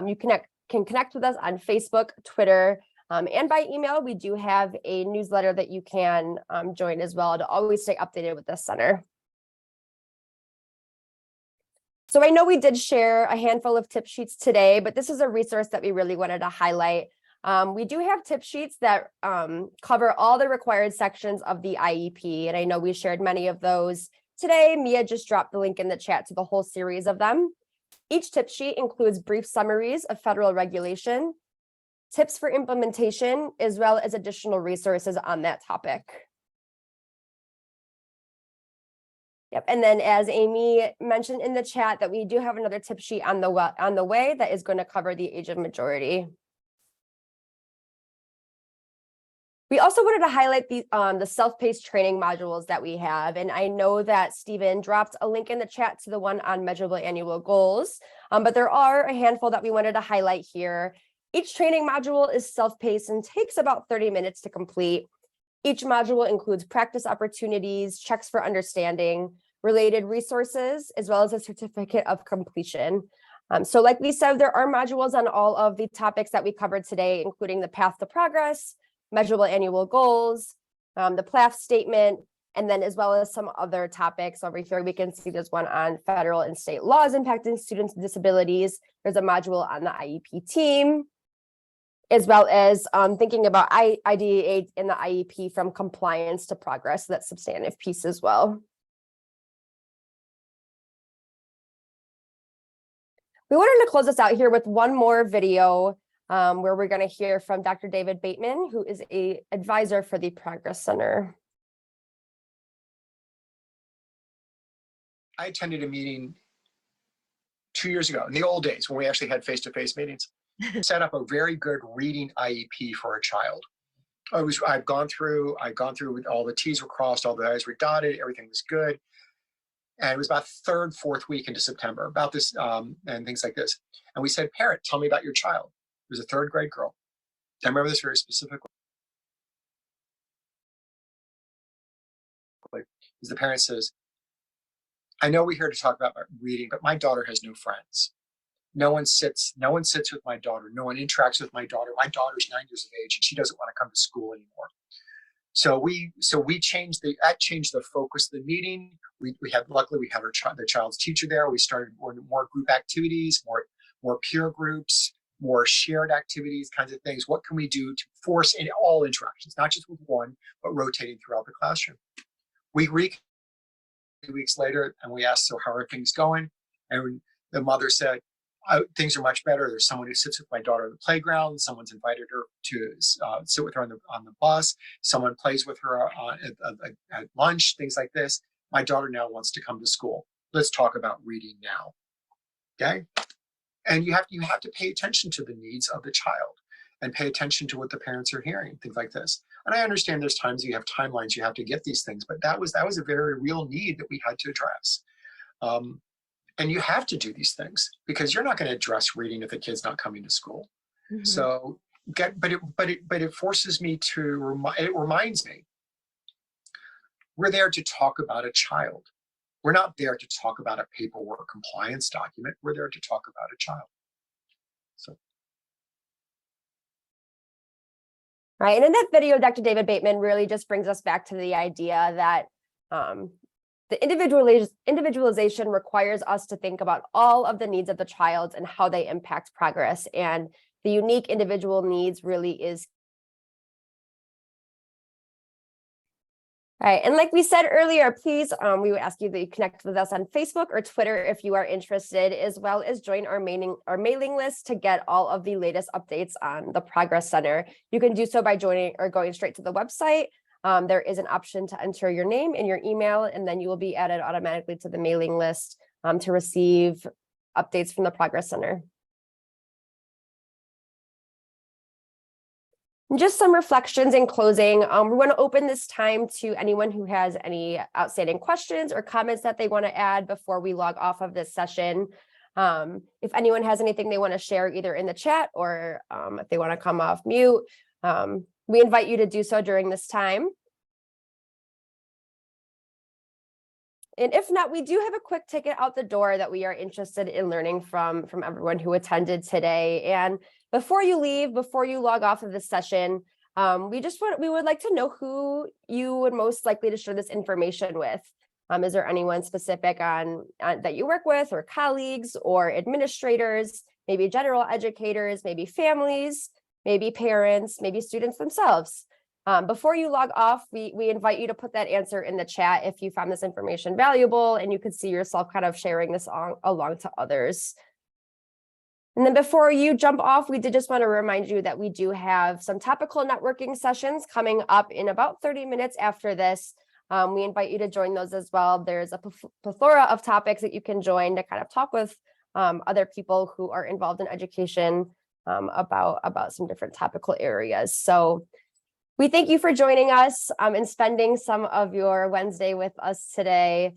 You can connect with us on Facebook, Twitter, and by email. We do have a newsletter that you can join as well to always stay updated with the center. So I know we did share a handful of tip sheets today, but this is a resource that we really wanted to highlight. We do have tip sheets that cover all the required sections of the IEP, and I know we shared many of those today. Mia just dropped the link in the chat to the whole series of them. Each tip sheet includes brief summaries of federal regulation, tips for implementation, as well as additional resources on that topic. Yep, and then as Amy mentioned in the chat, that we do have another tip sheet on the way that is going to cover the age of majority. We also wanted to highlight the self-paced training modules that we have. And I know that Stephen dropped a link in the chat to the one on measurable annual goals, but there are a handful that we wanted to highlight here. Each training module is self-paced and takes about 30 minutes to complete. Each module includes practice opportunities, checks for understanding, related resources, as well as a certificate of completion. So like we said, there are modules on all of the topics that we covered today, including the path to progress, measurable annual goals, the PLAF statement, and then as well as some other topics. Over here, we can see there's one on federal and state laws impacting students with disabilities. There's a module on the IEP team, as well as thinking about IDEA in the IEP from compliance to progress. That's a substantive piece as well. We wanted to close this out here with one more video where we're going to hear from Dr. David Bateman, who is an advisor for the Progress Center. I attended a meeting 2 years ago, in the old days when we actually had face-to-face meetings, set up a very good reading IEP for a child. I've gone through with all the T's were crossed, all the I's were dotted, everything was good. And it was about 3rd, 4th week into September about this and things like this. And we said, parent, tell me about your child. It was a 3rd grade girl. I remember this very specifically. Is the parent says, I know we're here to talk about reading, but my daughter has no friends. No one sits with my daughter. No one interacts with my daughter. My daughter's 9 years of age and she doesn't want to come to school anymore. So we changed the focus of the meeting. Luckily we had the child's teacher there. We started more group activities, more peer groups, more shared activities, kinds of things. What can we do to force in all interactions, not just with one, but rotating throughout the classroom? We 2 weeks later and we asked, so how are things going? And the mother said, things are much better. There's someone who sits with my daughter at the playground. Someone's invited her to sit with her on the bus. Someone plays with her at lunch, things like this. My daughter now wants to come to school. Let's talk about reading now. Okay. And you have to pay attention to the needs of the child and pay attention to what the parents are hearing, things like this. And I understand there's times you have timelines, you have to get these things, but that was a very real need that we had to address. And you have to do these things because you're not going to address reading if the kid's not coming to school. Mm-hmm. So, but it forces me to it reminds me, we're there to talk about a child. We're not there to talk about a paperwork compliance document. We're there to talk about a child. So. Right, and in that video, Dr. David Bateman really just brings us back to the idea that the individualization requires us to think about all of the needs of the child and how they impact progress. And the unique individual needs really is. All right, and like we said earlier, please, we would ask you to connect with us on Facebook or Twitter if you are interested, as well as join our mailing list to get all of the latest updates on the Progress Center. You can do so by joining or going straight to the website. There is an option to enter your name and your email, and then you will be added automatically to the mailing list to receive updates from the Progress Center. Just some reflections in closing. We want to open this time to anyone who has any outstanding questions or comments that they want to add before we log off of this session. If anyone has anything they want to share either in the chat or if they want to come off mute, we invite you to do so during this time. And if not, we do have a quick ticket out the door that we are interested in learning from everyone who attended today. And before you leave, before you log off of this session, we would like to know who you would most likely to share this information with. Is there anyone specific on that you work with, or colleagues, or administrators, maybe general educators, maybe families, maybe parents, maybe students themselves? Before you log off, we invite you to put that answer in the chat if you found this information valuable and you could see yourself kind of sharing this along to others. And then before you jump off, we did just want to remind you that we do have some topical networking sessions coming up in about 30 minutes after this. We invite you to join those as well. There's a plethora of topics that you can join to kind of talk with other people who are involved in education about some different topical areas. So we thank you for joining us and spending some of your Wednesday with us today.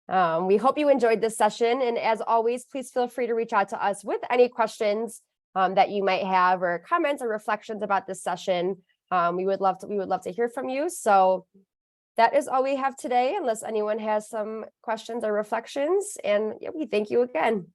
We hope you enjoyed this session. And as always, please feel free to reach out to us with any questions that you might have, or comments or reflections about this session. We would love to hear from you. So that is all we have today, unless anyone has some questions or reflections. And yeah, we thank you again.